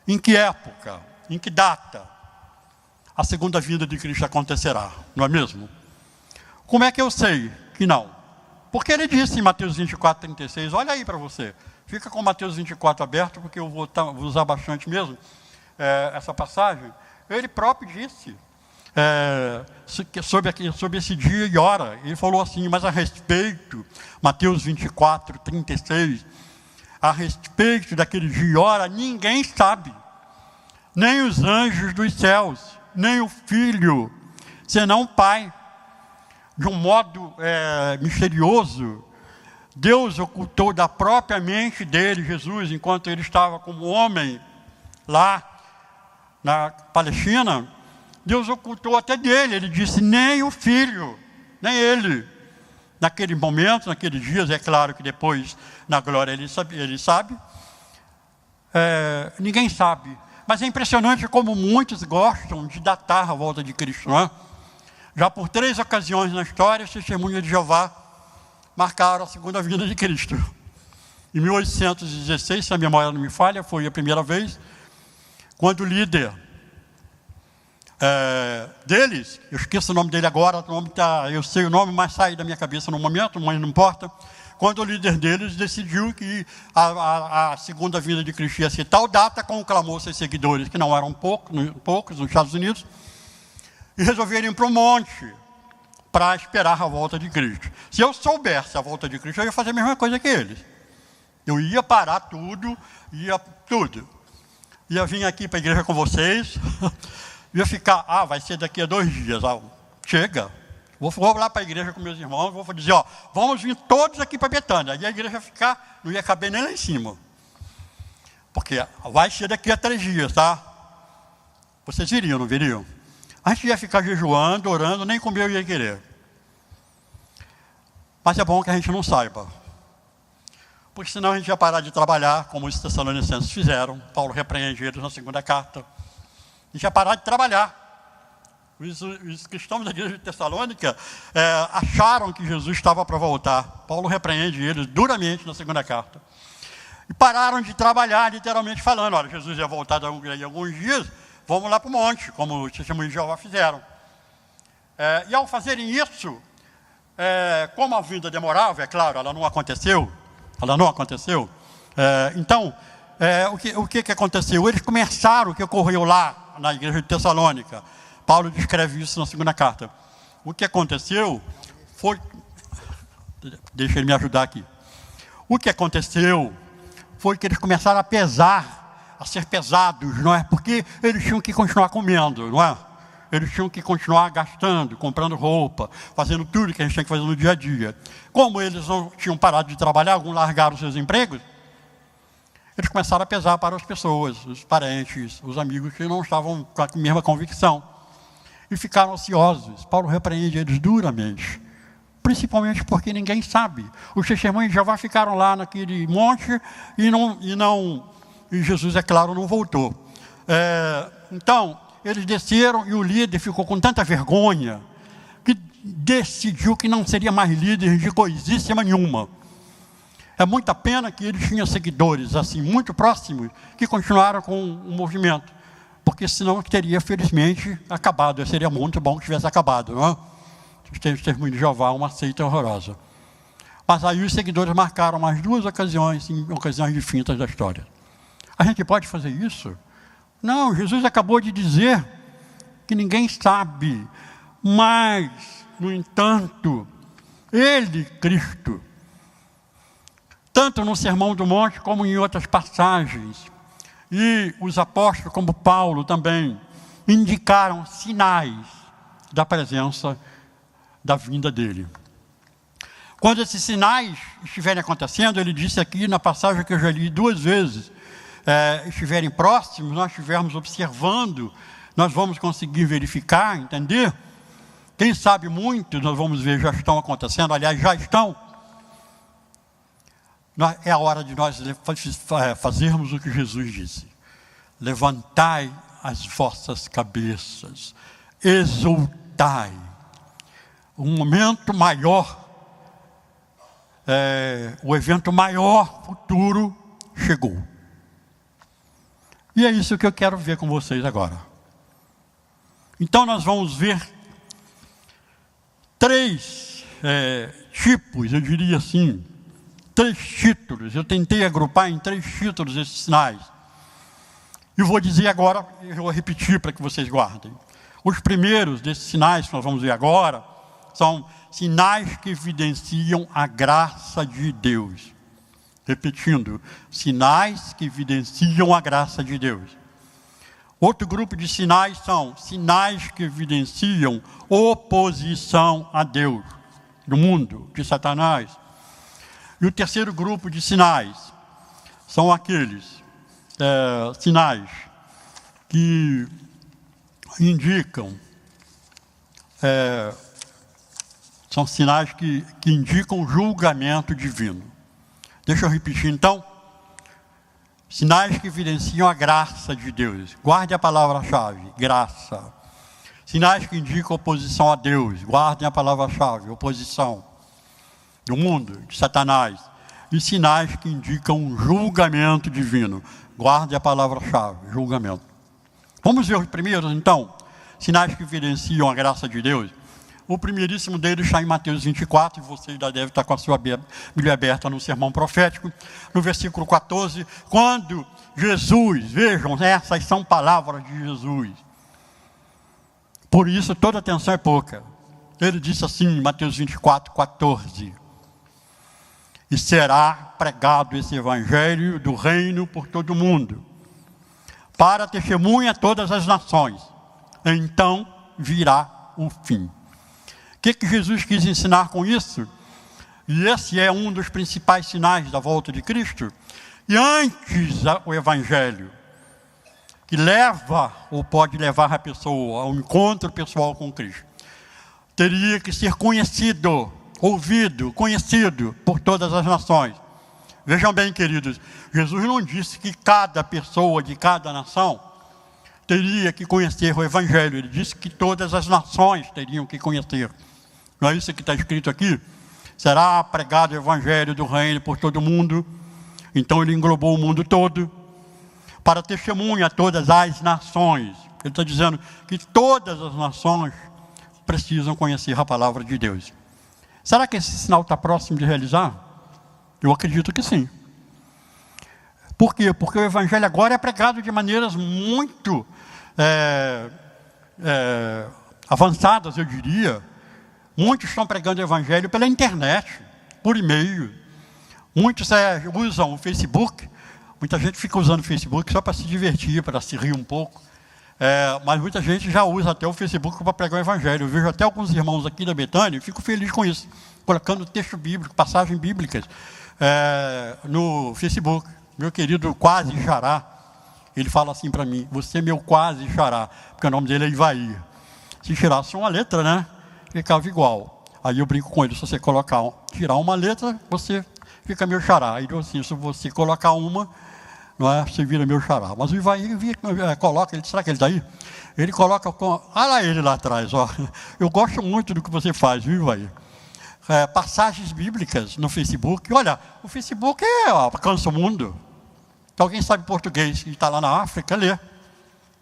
Em que época, em que data a segunda vinda de Cristo acontecerá, não é mesmo? Como é que eu sei que não? Porque ele disse em Mateus 24, 36, olha aí para você. Fica com Mateus 24 aberto, porque eu vou usar bastante mesmo essa passagem. Ele próprio disse sobre esse dia e hora. Ele falou assim, mas a respeito, Mateus 24, 36, a respeito daquele dia e hora, ninguém sabe, nem os anjos dos céus, nem o Filho, senão o Pai. De um modo misterioso, Deus ocultou da própria mente dele, Jesus, enquanto ele estava como homem lá na Palestina, Deus ocultou até dele. Ele disse, nem o Filho, nem ele. Naquele momento, naqueles dias, é claro que depois, na glória, ele sabe. Ninguém sabe. Mas é impressionante como muitos gostam de datar a volta de Cristo, não é? Já por 3 ocasiões na história, as testemunhas de Jeová marcaram a segunda vinda de Cristo. Em 1816, se a memória não me falha, foi a primeira vez, quando o líder deles, eu esqueço o nome dele agora, eu sei o nome, mas sai da minha cabeça no momento, mas não importa, quando o líder deles decidiu que a segunda vinda de Cristo ia ser tal data, conclamou seus seguidores, que não eram poucos nos Estados Unidos, e resolveram ir para o monte para esperar a volta de Cristo. Se eu soubesse a volta de Cristo, eu ia fazer a mesma coisa que eles. Eu ia parar tudo, ia vir aqui para a igreja com vocês, ia ficar, vai ser daqui a 2 dias. Chega, vou lá para a igreja com meus irmãos, vou dizer, vamos vir todos aqui para Betânia. Aí a igreja não ia caber nem lá em cima. Porque vai ser daqui a 3 dias, tá? Vocês iriam, não viriam? A gente ia ficar jejuando, orando, nem comer eu ia querer. Mas é bom que a gente não saiba. Porque senão a gente ia parar de trabalhar, como os tessalonicenses fizeram. Paulo repreende eles na segunda carta. A gente ia parar de trabalhar. Os cristãos da igreja de Tessalônica acharam que Jesus estava para voltar. Paulo repreende eles duramente na segunda carta. E pararam de trabalhar, literalmente falando, olha, Jesus ia voltar daqui a alguns dias, vamos lá para o monte, como os testemunhos de Jeová fizeram. E ao fazerem isso, como a vinda demorava, é claro, ela não aconteceu. Então, o que aconteceu? Eles começaram o que ocorreu lá na igreja de Tessalônica. Paulo descreve isso na segunda carta. O que aconteceu foi... Deixa ele me ajudar aqui. O que aconteceu foi que eles começaram a ser pesados, não é? Porque eles tinham que continuar comendo, não é? Eles tinham que continuar gastando, comprando roupa, fazendo tudo que a gente tem que fazer no dia a dia. Como eles não tinham parado de trabalhar, alguns largaram seus empregos, eles começaram a pesar para as pessoas, os parentes, os amigos que não estavam com a mesma convicção. E ficaram ansiosos. Paulo repreende eles duramente. Principalmente porque ninguém sabe. Os testemunhos de Jeová ficaram lá naquele monte e Jesus, é claro, não voltou. Então, eles desceram e o líder ficou com tanta vergonha que decidiu que não seria mais líder de coisíssima nenhuma. É muita pena que ele tinha seguidores assim, muito próximos, que continuaram com o movimento. Porque senão teria, felizmente, acabado. Seria muito bom que tivesse acabado, não é? Os testemunhos de Jeová, uma seita horrorosa. Mas aí os seguidores marcaram mais 2 ocasiões, em ocasiões distintas da história. A gente pode fazer isso? Não, Jesus acabou de dizer que ninguém sabe. Mas, no entanto, Ele, Cristo, tanto no Sermão do Monte como em outras passagens, e os apóstolos, como Paulo também, indicaram sinais da presença da vinda dele. Quando esses sinais estiverem acontecendo, ele disse aqui na passagem que eu já li 2 vezes, estiverem próximos, nós estivermos observando, nós vamos conseguir verificar, entender. Quem sabe muito, nós vamos ver, já estão acontecendo, aliás, já estão. É a hora de nós fazermos o que Jesus disse. Levantai as vossas cabeças, exultai. Um momento maior, o evento maior futuro chegou. E é isso que eu quero ver com vocês agora. Então nós vamos ver 3 tipos, eu diria assim, 3 títulos. Eu tentei agrupar em 3 títulos esses sinais. E vou dizer agora, eu vou repetir para que vocês guardem. Os primeiros desses sinais que nós vamos ver agora são sinais que evidenciam a graça de Deus. Repetindo, sinais que evidenciam a graça de Deus. Outro grupo de sinais são sinais que evidenciam oposição a Deus, do mundo, de Satanás. E o terceiro grupo de sinais são aqueles sinais que indicam, são sinais que indicam julgamento divino. Deixa eu repetir então. Sinais que evidenciam a graça de Deus. Guarde a palavra-chave, graça. Sinais que indicam oposição a Deus. Guardem a palavra-chave, oposição. Do mundo, de Satanás. E sinais que indicam julgamento divino. Guarde a palavra-chave, julgamento. Vamos ver os primeiros, então. Sinais que evidenciam a graça de Deus. O primeiríssimo deles está em Mateus 24, e você já deve estar com a sua Bíblia aberta no sermão profético, no versículo 14, quando Jesus, vejam, essas são palavras de Jesus. Por isso, toda atenção é pouca. Ele disse assim, em Mateus 24, 14, e será pregado esse evangelho do reino por todo o mundo, para testemunha a todas as nações. Então virá o fim. O que Jesus quis ensinar com isso? E esse é um dos principais sinais da volta de Cristo. E antes o evangelho, que leva ou pode levar a pessoa ao encontro pessoal com Cristo, teria que ser conhecido, ouvido, conhecido por todas as nações. Vejam bem, queridos, Jesus não disse que cada pessoa de cada nação teria que conhecer o evangelho. Ele disse que todas as nações teriam que conhecer. Não é isso que está escrito aqui? Será pregado o evangelho do reino por todo o mundo. Então ele englobou o mundo todo, para testemunha a todas as nações. Ele está dizendo que todas as nações precisam conhecer a palavra de Deus. Será que esse sinal está próximo de realizar? Eu acredito que sim. Por quê? Porque o evangelho agora é pregado de maneiras muito avançadas, eu diria. Muitos estão pregando o evangelho pela internet, por e-mail. Muitos usam o Facebook. Muita gente fica usando o Facebook só para se divertir, para se rir um pouco. Mas muita gente já usa até o Facebook para pregar o evangelho. Eu vejo até alguns irmãos aqui da Betânia e fico feliz com isso, colocando texto bíblico, passagens bíblicas no Facebook. Meu querido quase xará, ele fala assim para mim: você é meu quase xará, porque o nome dele é Ivaí. Se tirasse uma letra, né, ficava igual. Aí eu brinco com ele: se você tirar uma letra, você fica meu xará. Aí assim, se você colocar uma, não é? Você vira meu xará. Mas o Ivaí coloca, será que ele está aí? Ele coloca, olha lá ele lá atrás, ó. Eu gosto muito do que você faz, viu, Ivaí? Passagens bíblicas no Facebook. Olha, o Facebook alcança o mundo. Alguém sabe português e está lá na África, lê.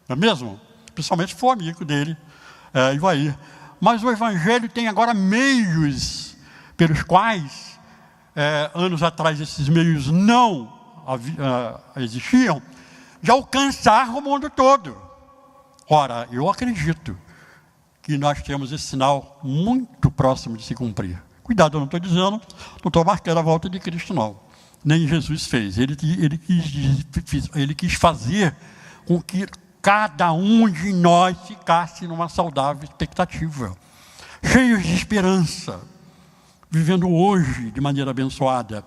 Não é mesmo? Principalmente se for amigo dele, Ivaí. Mas o Evangelho tem agora meios pelos quais, anos atrás, esses meios não existiam, de alcançar o mundo todo. Ora, eu acredito que nós temos esse sinal muito próximo de se cumprir. Cuidado, eu não estou dizendo, não estou marcando a volta de Cristo, não. Nem Jesus fez. Ele quis fazer com que cada um de nós ficasse numa saudável expectativa, cheios de esperança, vivendo hoje de maneira abençoada.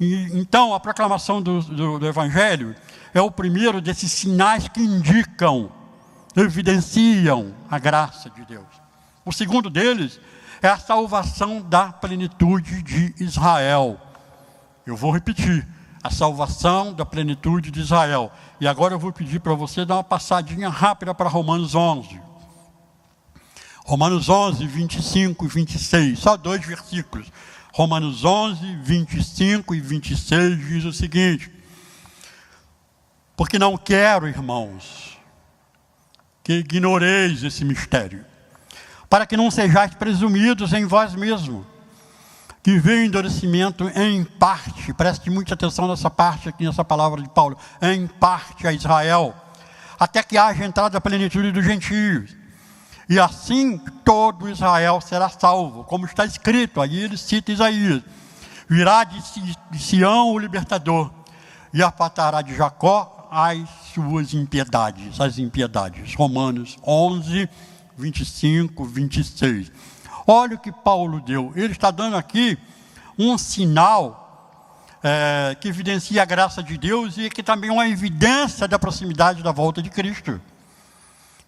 Então, a proclamação do Evangelho é o primeiro desses sinais que indicam, evidenciam a graça de Deus. O segundo deles é a salvação da plenitude de Israel. Eu vou repetir, a salvação da plenitude de Israel. E agora eu vou pedir para você dar uma passadinha rápida para Romanos 11. Romanos 11, 25 e 26, só 2 versículos. Romanos 11, 25 e 26 diz o seguinte: porque não quero, irmãos, que ignoreis esse mistério, para que não sejais presumidos em vós mesmos, que veio endurecimento em parte, preste muita atenção nessa parte aqui, nessa palavra de Paulo, em parte a Israel, até que haja entrada a plenitude dos gentios. E assim todo Israel será salvo, como está escrito, aí ele cita Isaías: virá de Sião o libertador, e apartará de Jacó as suas impiedades, as impiedades. Romanos 11, 25, 26. Olha o que Paulo deu. Ele está dando aqui um sinal que evidencia a graça de Deus e que também é uma evidência da proximidade da volta de Cristo.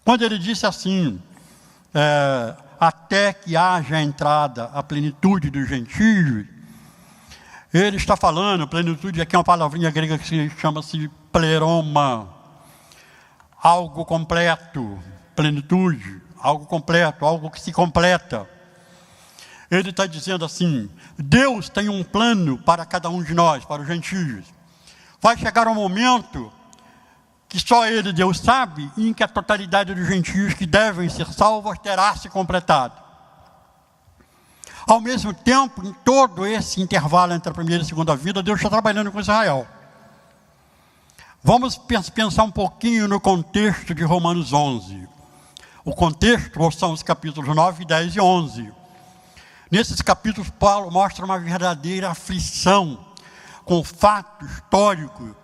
Quando ele disse assim, até que haja entrada a plenitude dos gentios, ele está falando, plenitude aqui é uma palavrinha grega que chama-se pleroma, algo completo, plenitude, algo completo, algo que se completa. Ele está dizendo assim, Deus tem um plano para cada um de nós, para os gentios. Vai chegar um momento que só Ele, Deus, sabe, em que a totalidade dos gentios que devem ser salvos terá se completado. Ao mesmo tempo, em todo esse intervalo entre a primeira e a segunda vida, Deus está trabalhando com Israel. Vamos pensar um pouquinho no contexto de Romanos 11. O contexto são os capítulos 9, 10 e 11. Nesses capítulos, Paulo mostra uma verdadeira aflição com o fato histórico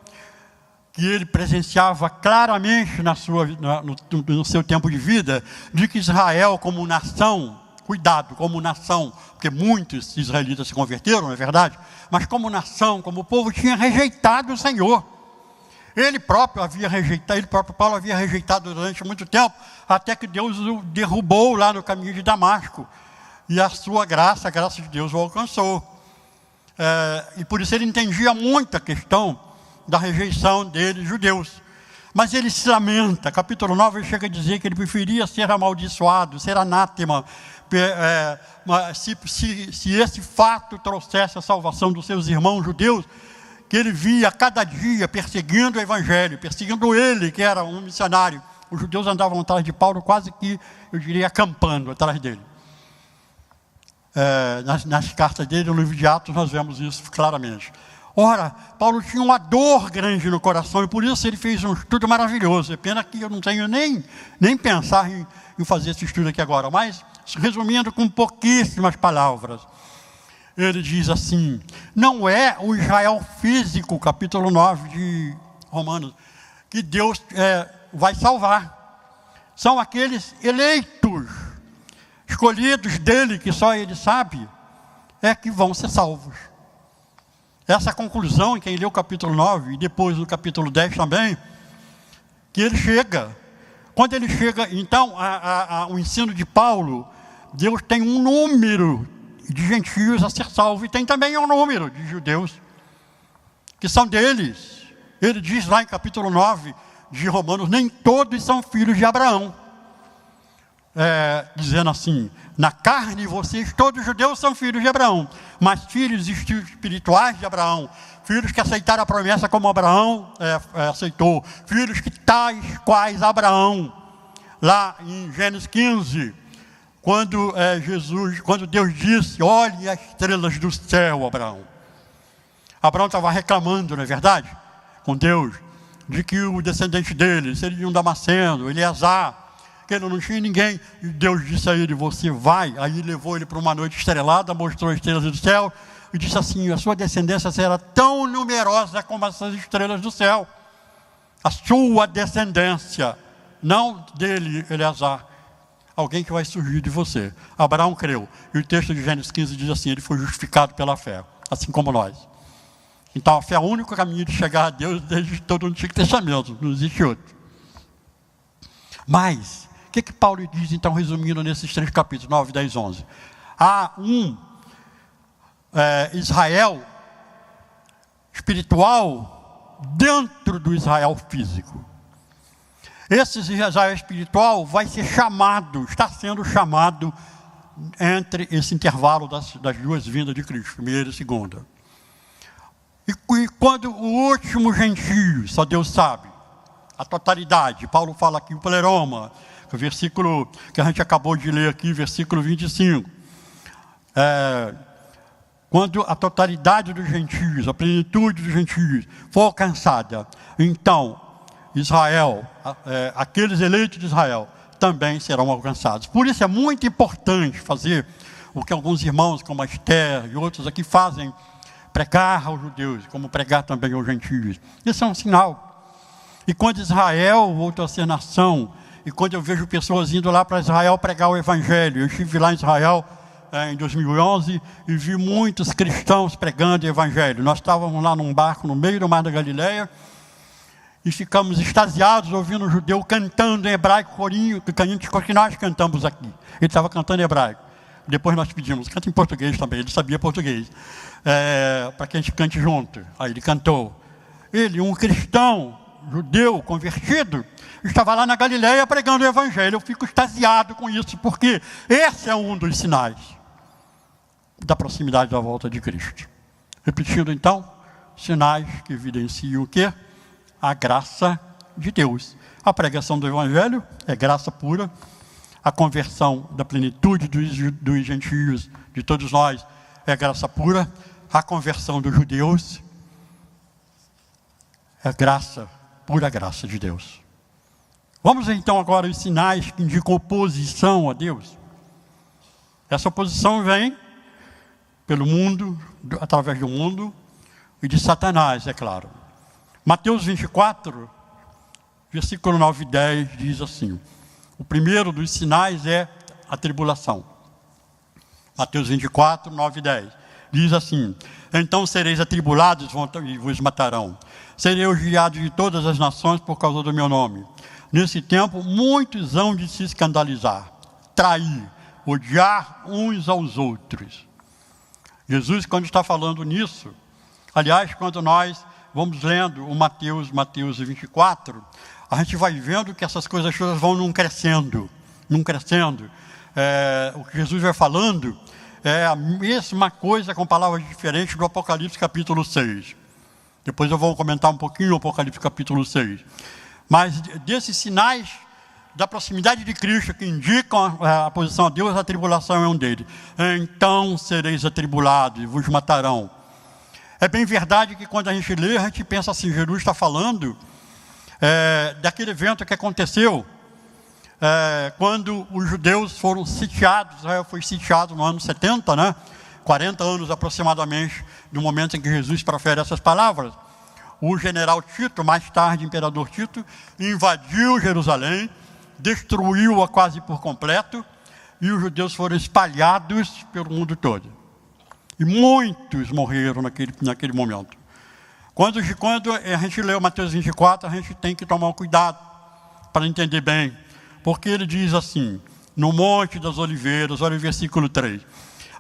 que ele presenciava claramente no seu tempo de vida, de que Israel como nação, cuidado, como nação, porque muitos israelitas se converteram, não é verdade? Mas como nação, como povo, tinha rejeitado o Senhor. Ele próprio Paulo havia rejeitado durante muito tempo, até que Deus o derrubou lá no caminho de Damasco. E a sua graça, a graça de Deus o alcançou. E por isso ele entendia muito a questão da rejeição deles, judeus. Mas ele se lamenta, capítulo 9, ele chega a dizer que ele preferia ser amaldiçoado, ser anátema, se esse fato trouxesse a salvação dos seus irmãos judeus, que ele via cada dia perseguindo o Evangelho, perseguindo ele, que era um missionário. Os judeus andavam atrás de Paulo, quase que, eu diria, acampando atrás dele. Nas cartas dele, no livro de Atos, nós vemos isso claramente. Ora, Paulo tinha uma dor grande no coração, e por isso ele fez um estudo maravilhoso. É pena que eu não tenho nem pensar em fazer esse estudo aqui agora, mas, resumindo com pouquíssimas palavras, ele diz assim, não é o Israel físico, capítulo 9 de Romanos, que Deus vai salvar. São aqueles eleitos, escolhidos dele, que só ele sabe, que vão ser salvos. Essa conclusão, em quem leu o capítulo 9, e depois no capítulo 10 também, que ele chega. Quando ele chega, então, o ensino de Paulo, Deus tem um número de gentios a ser salvo, e tem também um número de judeus, que são deles, ele diz lá em capítulo 9 de Romanos, nem todos são filhos de Abraão. Dizendo assim, na carne vocês, todos os judeus são filhos de Abraão, mas filhos espirituais de Abraão, filhos que aceitaram a promessa como Abraão aceitou, filhos que tais quais Abraão. Lá em Gênesis 15, quando Deus disse, olhe as estrelas do céu, Abraão. Abraão estava reclamando, não é verdade? Com Deus, de que o descendente dele seria um Damasceno, Eleazar, que ele não tinha ninguém. E Deus disse a ele, você vai. Aí levou ele para uma noite estrelada, mostrou as estrelas do céu, e disse assim, a sua descendência será tão numerosa como essas estrelas do céu. A sua descendência, não dele, Eleazar, alguém que vai surgir de você. Abraão creu. E o texto de Gênesis 15 diz assim, ele foi justificado pela fé, assim como nós. Então a fé é o único caminho de chegar a Deus desde todo o Antigo Testamento, não existe outro. Mas, o que Paulo diz então, resumindo nesses 3 capítulos, 9, 10, 11? Há Israel espiritual dentro do Israel físico. Esse Israel espiritual vai ser chamado, está sendo chamado entre esse intervalo das 2 vindas de Cristo, primeira e segunda. E quando o último gentio, só Deus sabe, a totalidade, Paulo fala aqui o pleroma, o versículo que a gente acabou de ler aqui, versículo 25. Quando a totalidade dos gentios, a plenitude dos gentios for alcançada, então Israel, aqueles eleitos de Israel, também serão alcançados. Por isso é muito importante fazer o que alguns irmãos, como a Esther e outros aqui fazem, pregar aos judeus, como pregar também aos gentios. Isso é um sinal. E quando Israel voltou a ser nação, e quando eu vejo pessoas indo lá para Israel pregar o Evangelho, eu estive lá em Israel em 2011 e vi muitos cristãos pregando o Evangelho. Nós estávamos lá num barco no meio do Mar da Galileia e ficamos extasiados ouvindo um judeu cantando em hebraico corinho, que nós cantamos aqui. Ele estava cantando em hebraico. Depois nós pedimos, canta em português também, ele sabia português, para que a gente cante junto. Aí ele cantou. Ele, um cristão, judeu, convertido, estava lá na Galileia pregando o Evangelho. Eu fico extasiado com isso, porque esse é um dos sinais da proximidade da volta de Cristo. Repetindo então, sinais que evidenciam o quê? A graça de Deus. A pregação do Evangelho é graça pura. A conversão da plenitude dos gentios, de todos nós, é graça pura. A conversão dos judeus é graça, pura graça de Deus. Vamos então agora aos sinais que indicam oposição a Deus. Essa oposição vem pelo mundo, através do mundo e de Satanás, é claro. Mateus 24, versículo 9 e 10 diz assim: o primeiro dos sinais é a tribulação. Mateus 24, 9 e 10. Diz assim: então sereis atribulados e vos matarão. Serei odiados de todas as nações por causa do meu nome. Nesse tempo, muitos hão de se escandalizar, trair, odiar uns aos outros. Jesus, quando está falando nisso, aliás, quando nós vamos lendo o Mateus 24, a gente vai vendo que essas coisas todas vão num crescendo. O que Jesus vai falando é a mesma coisa com palavras diferentes do Apocalipse capítulo 6. Depois eu vou comentar um pouquinho o Apocalipse capítulo 6. Mas desses sinais da proximidade de Cristo que indicam a posição a Deus, a tribulação é um deles. Então sereis atribulados e vos matarão. É bem verdade que quando a gente lê, a gente pensa assim, Jesus está falando daquele evento que aconteceu quando os judeus foram sitiados. Israel foi sitiado no ano 70, né? 40 anos aproximadamente do momento em que Jesus profere essas palavras. O general Tito, mais tarde imperador Tito, invadiu Jerusalém, destruiu-a quase por completo, e os judeus foram espalhados pelo mundo todo. E muitos morreram naquele momento. Quando a gente lê o Mateus 24, a gente tem que tomar um cuidado para entender bem. Porque ele diz assim, no Monte das Oliveiras, olha o versículo 3.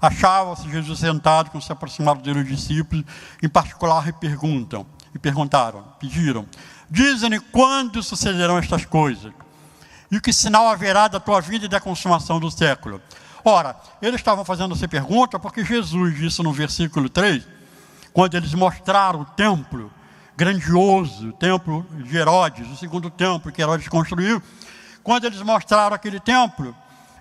Achava-se Jesus sentado, quando se aproximaram dele os discípulos, em particular lhe perguntam, e pediram, dize-me quando sucederão estas coisas, e que sinal haverá da tua vinda e da consumação do século. Ora, eles estavam fazendo essa pergunta porque Jesus disse no versículo 3, quando eles mostraram o templo grandioso, o templo de Herodes, o segundo templo que Herodes construiu, quando eles mostraram aquele templo,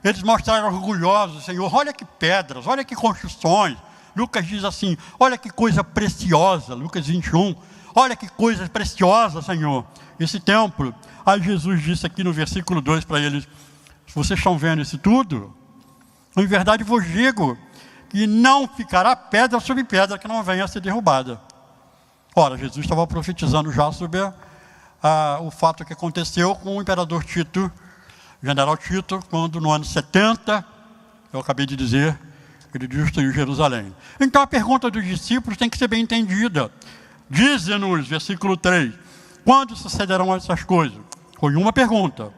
eles mostraram orgulhosos, Senhor, olha que pedras, olha que construções. Lucas diz assim, olha que coisa preciosa, Lucas 21, olha que coisa preciosa, Senhor, esse templo. Aí Jesus disse aqui no versículo 2 para eles, vocês estão vendo isso tudo? Em verdade vos digo que não ficará pedra sobre pedra que não venha a ser derrubada. Ora, Jesus estava profetizando já sobre o fato que aconteceu com o imperador Tito, general Tito, quando no ano 70, eu acabei de dizer, ele destruiu Jerusalém. Então a pergunta dos discípulos tem que ser bem entendida. Dize-nos, versículo 3, quando sucederão essas coisas? Foi uma pergunta.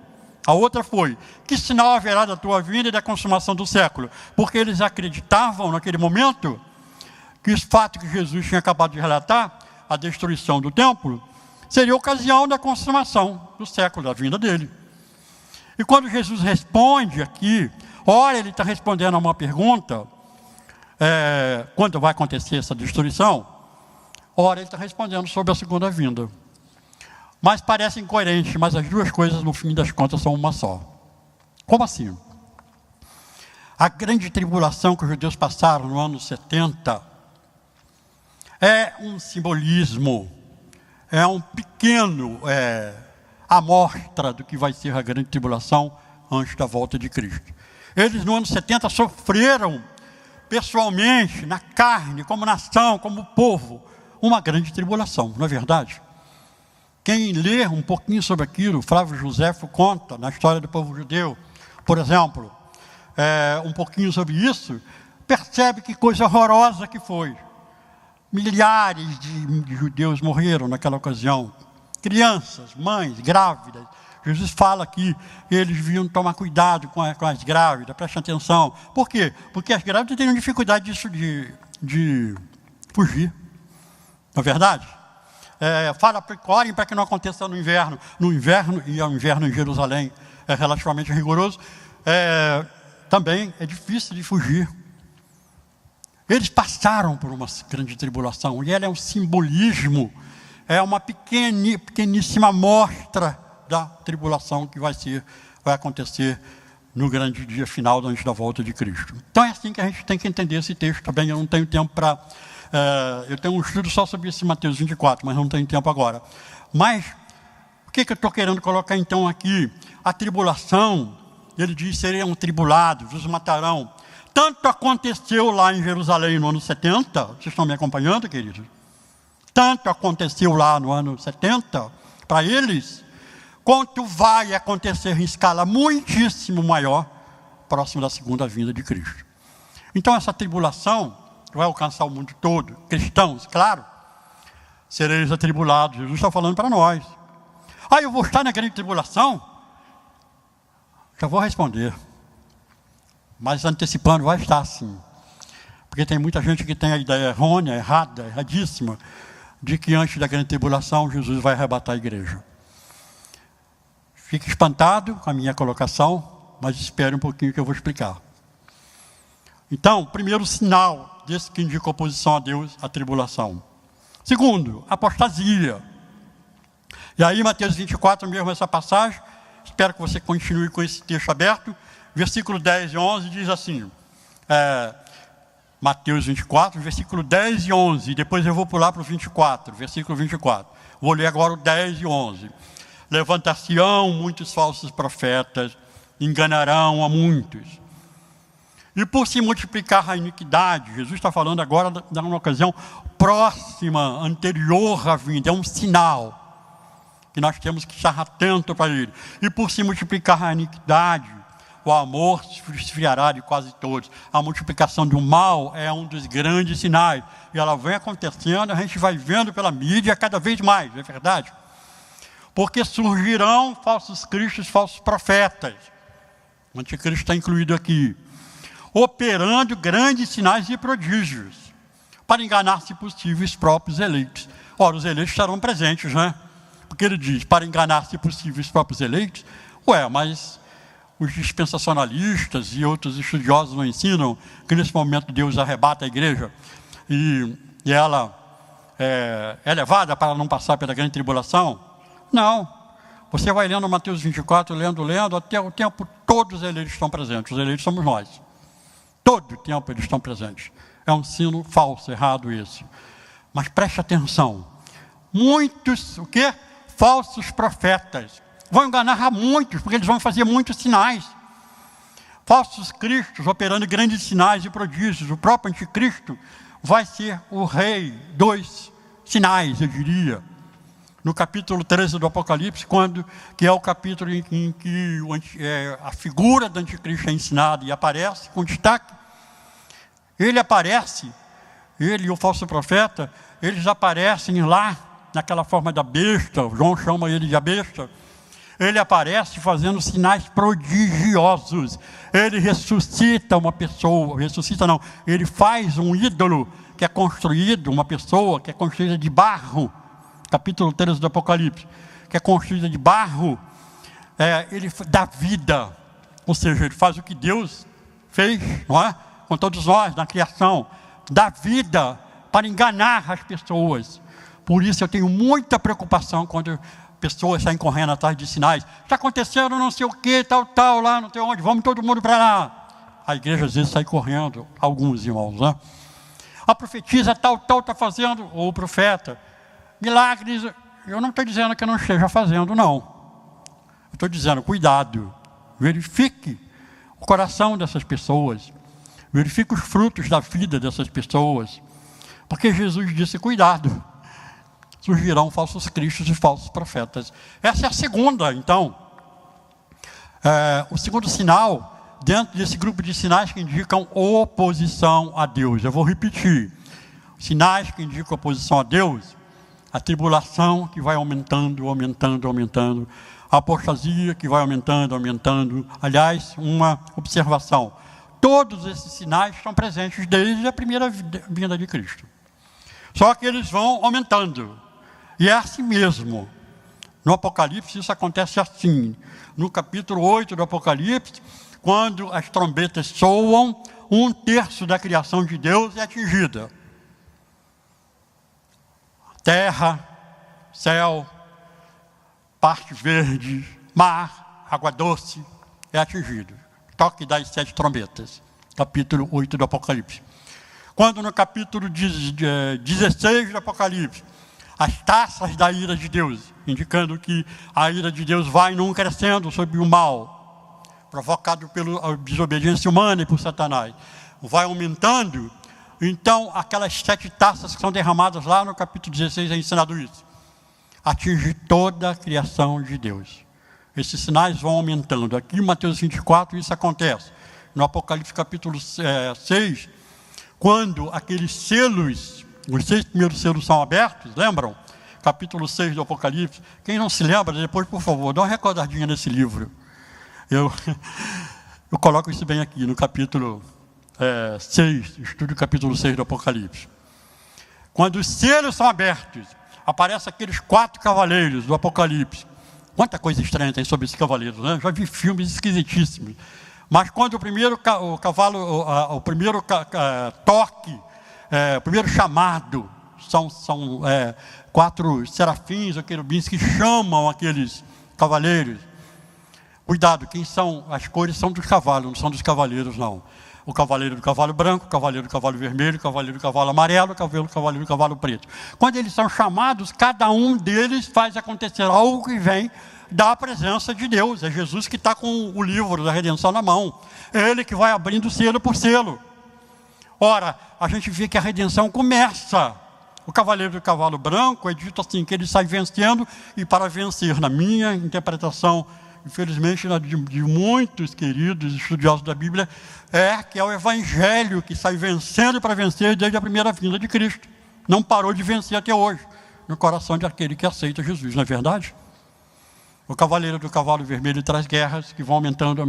A outra foi, que sinal haverá da tua vinda e da consumação do século? Porque eles acreditavam naquele momento que o fato que Jesus tinha acabado de relatar, a destruição do templo, seria a ocasião da consumação do século, da vinda dele. E quando Jesus responde aqui, ora, ele está respondendo a uma pergunta, quando vai acontecer essa destruição? Ora, ele está respondendo sobre a segunda vinda. Mas parecem incoerentes, mas as duas coisas, no fim das contas, são uma só. Como assim? A grande tribulação que os judeus passaram no ano 70 é um simbolismo, é um pequeno amostra do que vai ser a grande tribulação antes da volta de Cristo. Eles, no ano 70, sofreram pessoalmente, na carne, como nação, como povo, uma grande tribulação, não é verdade? Quem lê um pouquinho sobre aquilo, Flávio Josefo conta, na história do povo judeu, por exemplo, um pouquinho sobre isso, percebe que coisa horrorosa que foi. Milhares de judeus morreram naquela ocasião. Crianças, mães, grávidas. Jesus fala aqui que eles deviam tomar cuidado com as grávidas, prestem atenção. Por quê? Porque as grávidas teriam dificuldade de fugir. Não é verdade? Fala, orem para que não aconteça no inverno. No inverno, e o inverno em Jerusalém é relativamente rigoroso, também é difícil de fugir. Eles passaram por uma grande tribulação, e ela é um simbolismo, é uma pequeníssima amostra da tribulação que vai acontecer no grande dia final antes da volta de Cristo. Então é assim que a gente tem que entender esse texto também. Eu não tenho tempo para... eu tenho um estudo só sobre esse Mateus 24, mas não tenho tempo agora. Mas, o que eu estou querendo colocar então aqui? A tribulação, ele diz, seriam tribulados, os matarão. Tanto aconteceu lá em Jerusalém no ano 70, vocês estão me acompanhando, queridos? Tanto aconteceu lá no ano 70, para eles, quanto vai acontecer em escala muitíssimo maior, próximo da segunda vinda de Cristo. Então essa tribulação vai alcançar o mundo todo, cristãos, claro, sereis atribulados. Jesus está falando para nós. Eu vou estar na grande tribulação? Já vou responder. Mas antecipando, vai estar sim. Porque tem muita gente que tem a ideia errônea, errada, erradíssima, de que antes da grande tribulação, Jesus vai arrebatar a igreja. Fique espantado com a minha colocação, mas espere um pouquinho que eu vou explicar. Então, primeiro sinal desse que indica oposição a Deus, a tribulação. Segundo, apostasia. E aí, Mateus 24, mesmo essa passagem, espero que você continue com esse texto aberto, versículo 10 e 11 diz assim, Mateus 24, versículo 10 e 11, depois eu vou pular para o 24, versículo 24. Vou ler agora o 10 e 11. Levantar-se-ão muitos falsos profetas, enganarão a muitos. E por se multiplicar a iniquidade, Jesus está falando agora de uma ocasião próxima, anterior à vinda, é um sinal que nós temos que estar atento para ele. E por se multiplicar a iniquidade, o amor se esfriará de quase todos. A multiplicação do mal é um dos grandes sinais. E ela vem acontecendo, a gente vai vendo pela mídia cada vez mais, não é verdade? Porque surgirão falsos cristos, falsos profetas. O anticristo está incluído aqui. Operando grandes sinais e prodígios. para enganar, se possível, os próprios eleitos. Ora, os eleitos estarão presentes, né? Porque ele diz, para enganar, se possível, os próprios eleitos. Mas os dispensacionalistas e outros estudiosos não ensinam que nesse momento Deus arrebata a igreja e ela é levada para não passar pela grande tribulação? Não. Você vai lendo Mateus 24, lendo, até o tempo todos os eleitos estão presentes. Os eleitos somos nós. Todo o tempo eles estão presentes. É um ensino falso, errado esse. Mas preste atenção. Muitos, falsos profetas vão enganar a muitos, porque eles vão fazer muitos sinais. Falsos cristos operando grandes sinais e prodígios. O próprio anticristo vai ser o rei dos sinais, eu diria. No capítulo 13 do Apocalipse, que é o capítulo em que a figura do anticristo é ensinada e aparece com destaque. Ele e o falso profeta, eles aparecem lá, naquela forma da besta, João chama ele de a besta. Ele aparece fazendo sinais prodigiosos. Ele ressuscita uma pessoa, ele faz um ídolo que é construído, uma pessoa que é construída de barro, capítulo 13 do Apocalipse, que é construída de barro, ele dá vida, ou seja, ele faz o que Deus fez, não é? Com todos nós, na criação, dá vida para enganar as pessoas. Por isso eu tenho muita preocupação quando pessoas saem correndo atrás de sinais. Está acontecendo não sei o que, tal, lá, não sei onde, vamos todo mundo para lá. A igreja às vezes sai correndo, alguns irmãos, né? A profetisa tal está fazendo, ou o profeta, milagres. Eu não estou dizendo que eu não esteja fazendo, não. Eu estou dizendo, cuidado, verifique o coração dessas pessoas, verifique os frutos da vida dessas pessoas, porque Jesus disse, cuidado, surgirão falsos cristos e falsos profetas. Essa é a segunda, então. O segundo sinal, dentro desse grupo de sinais que indicam oposição a Deus. Eu vou repetir. Sinais que indicam oposição a Deus, a tribulação que vai aumentando, a apostasia que vai aumentando. Aliás, uma observação. Todos esses sinais estão presentes desde a primeira vinda de Cristo. Só que eles vão aumentando. E é assim mesmo. No Apocalipse isso acontece assim. No capítulo 8 do Apocalipse, quando as trombetas soam, 1/3 da criação de Deus é atingida. Terra, céu, parte verde, mar, água doce, é atingido. Toque das 7 trombetas. Capítulo 8 do Apocalipse. Quando no capítulo 16 do Apocalipse, as taças da ira de Deus, indicando que a ira de Deus vai num crescendo sobre o mal, provocado pela desobediência humana e por Satanás, vai aumentando. Então, aquelas 7 taças que são derramadas lá no capítulo 16 é ensinado isso. Atinge toda a criação de Deus. Esses sinais vão aumentando. Aqui em Mateus 24 isso acontece. No Apocalipse capítulo 6, quando aqueles selos, os 6 primeiros selos são abertos, lembram? Capítulo 6 do Apocalipse. Quem não se lembra, depois, por favor, dá uma recordadinha nesse livro. Eu coloco isso bem aqui, no capítulo 6, estudo o capítulo 6 do Apocalipse. Quando os selos são abertos, aparecem aqueles 4 cavaleiros do Apocalipse. Quanta coisa estranha tem sobre esses cavaleiros, né? Já vi filmes esquisitíssimos. Mas quando o primeiro toque, o primeiro chamado, são 4 serafins ou querubins que chamam aqueles cavaleiros. Cuidado, quem são, as cores são dos cavalos, não são dos cavaleiros, não. O cavaleiro do cavalo branco, o cavaleiro do cavalo vermelho, o cavaleiro do cavalo amarelo, o cavaleiro do cavalo preto. Quando eles são chamados, cada um deles faz acontecer algo que vem da presença de Deus. É Jesus que está com o livro da redenção na mão. É Ele que vai abrindo selo por selo. Ora, a gente vê que a redenção começa. O cavaleiro do cavalo branco é dito assim, que ele sai vencendo, e para vencer, na minha interpretação, infelizmente, de muitos queridos estudiosos da Bíblia, que é o Evangelho que sai vencendo para vencer desde a primeira vinda de Cristo. Não parou de vencer até hoje, no coração de aquele que aceita Jesus, não é verdade? O cavaleiro do cavalo vermelho traz guerras que vão aumentando,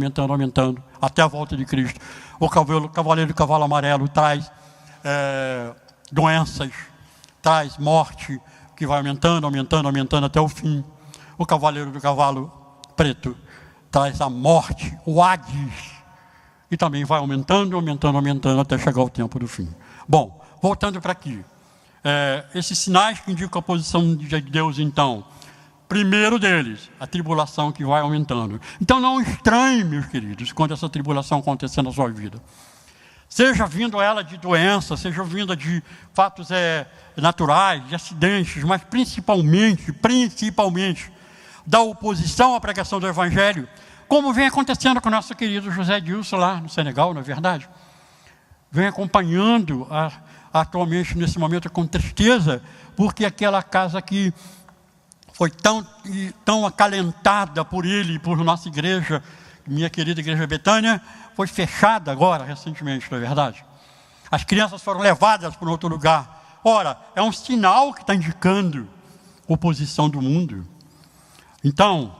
até a volta de Cristo. O cavaleiro do cavalo amarelo traz doenças, traz morte, que vai aumentando, aumentando, aumentando até o fim. O cavaleiro do cavalo preto traz a morte, o Hades, e também vai aumentando, aumentando, aumentando, até chegar o tempo do fim. Bom, voltando para aqui. Esses sinais que indicam a posição de Deus, então, primeiro deles, a tribulação que vai aumentando. Então não estranhe, meus queridos, quando essa tribulação acontecer na sua vida. Seja vindo ela de doença, seja vinda de fatos naturais, de acidentes, mas principalmente, da oposição à pregação do Evangelho, como vem acontecendo com o nosso querido José Dilson lá no Senegal, na verdade. Vem acompanhando atualmente nesse momento com tristeza, porque aquela casa que foi tão acalentada por ele e por nossa igreja, minha querida igreja Betânia, foi fechada agora, recentemente, não é verdade? As crianças foram levadas para outro lugar. Ora, é um sinal que está indicando oposição do mundo. Então,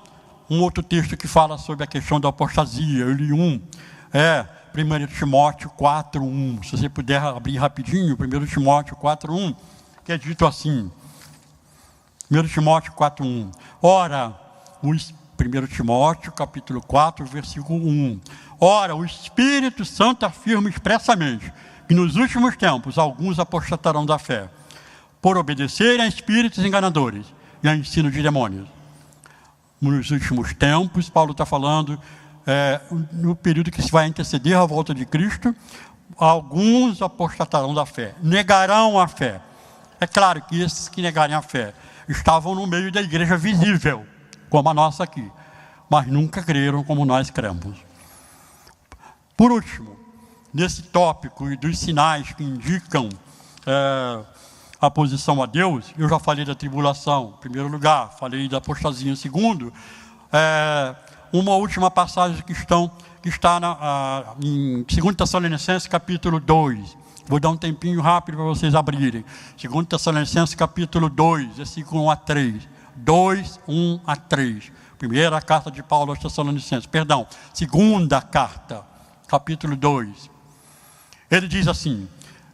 um outro texto que fala sobre a questão da apostasia, eu li 1 Timóteo 4:1. Se você puder abrir rapidinho, 1 Timóteo 4:1, que é dito assim. 1 Timóteo 4:1. Ora, 1 Timóteo, capítulo 4, versículo 1. Ora, o Espírito Santo afirma expressamente que nos últimos tempos alguns apostatarão da fé, por obedecerem a espíritos enganadores e a ensino de demônios. Nos últimos tempos, Paulo está falando, no período que se vai anteceder a volta de Cristo, alguns apostatarão da fé, negarão a fé. É claro que esses que negarem a fé estavam no meio da igreja visível, como a nossa aqui, mas nunca creram como nós cremos. Por último, nesse tópico e dos sinais que indicam a posição a Deus, eu já falei da tribulação, em primeiro lugar, falei da apostasia em segundo, uma última passagem que está em 2 Tessalonicenses, capítulo 2. Vou dar um tempinho rápido para vocês abrirem. 2 Tessalonicenses, capítulo 2, versículo 1 a 3. 2, 1 a 3. Primeira carta de Paulo aos Tessalonicenses. Perdão, segunda carta, capítulo 2. Ele diz assim: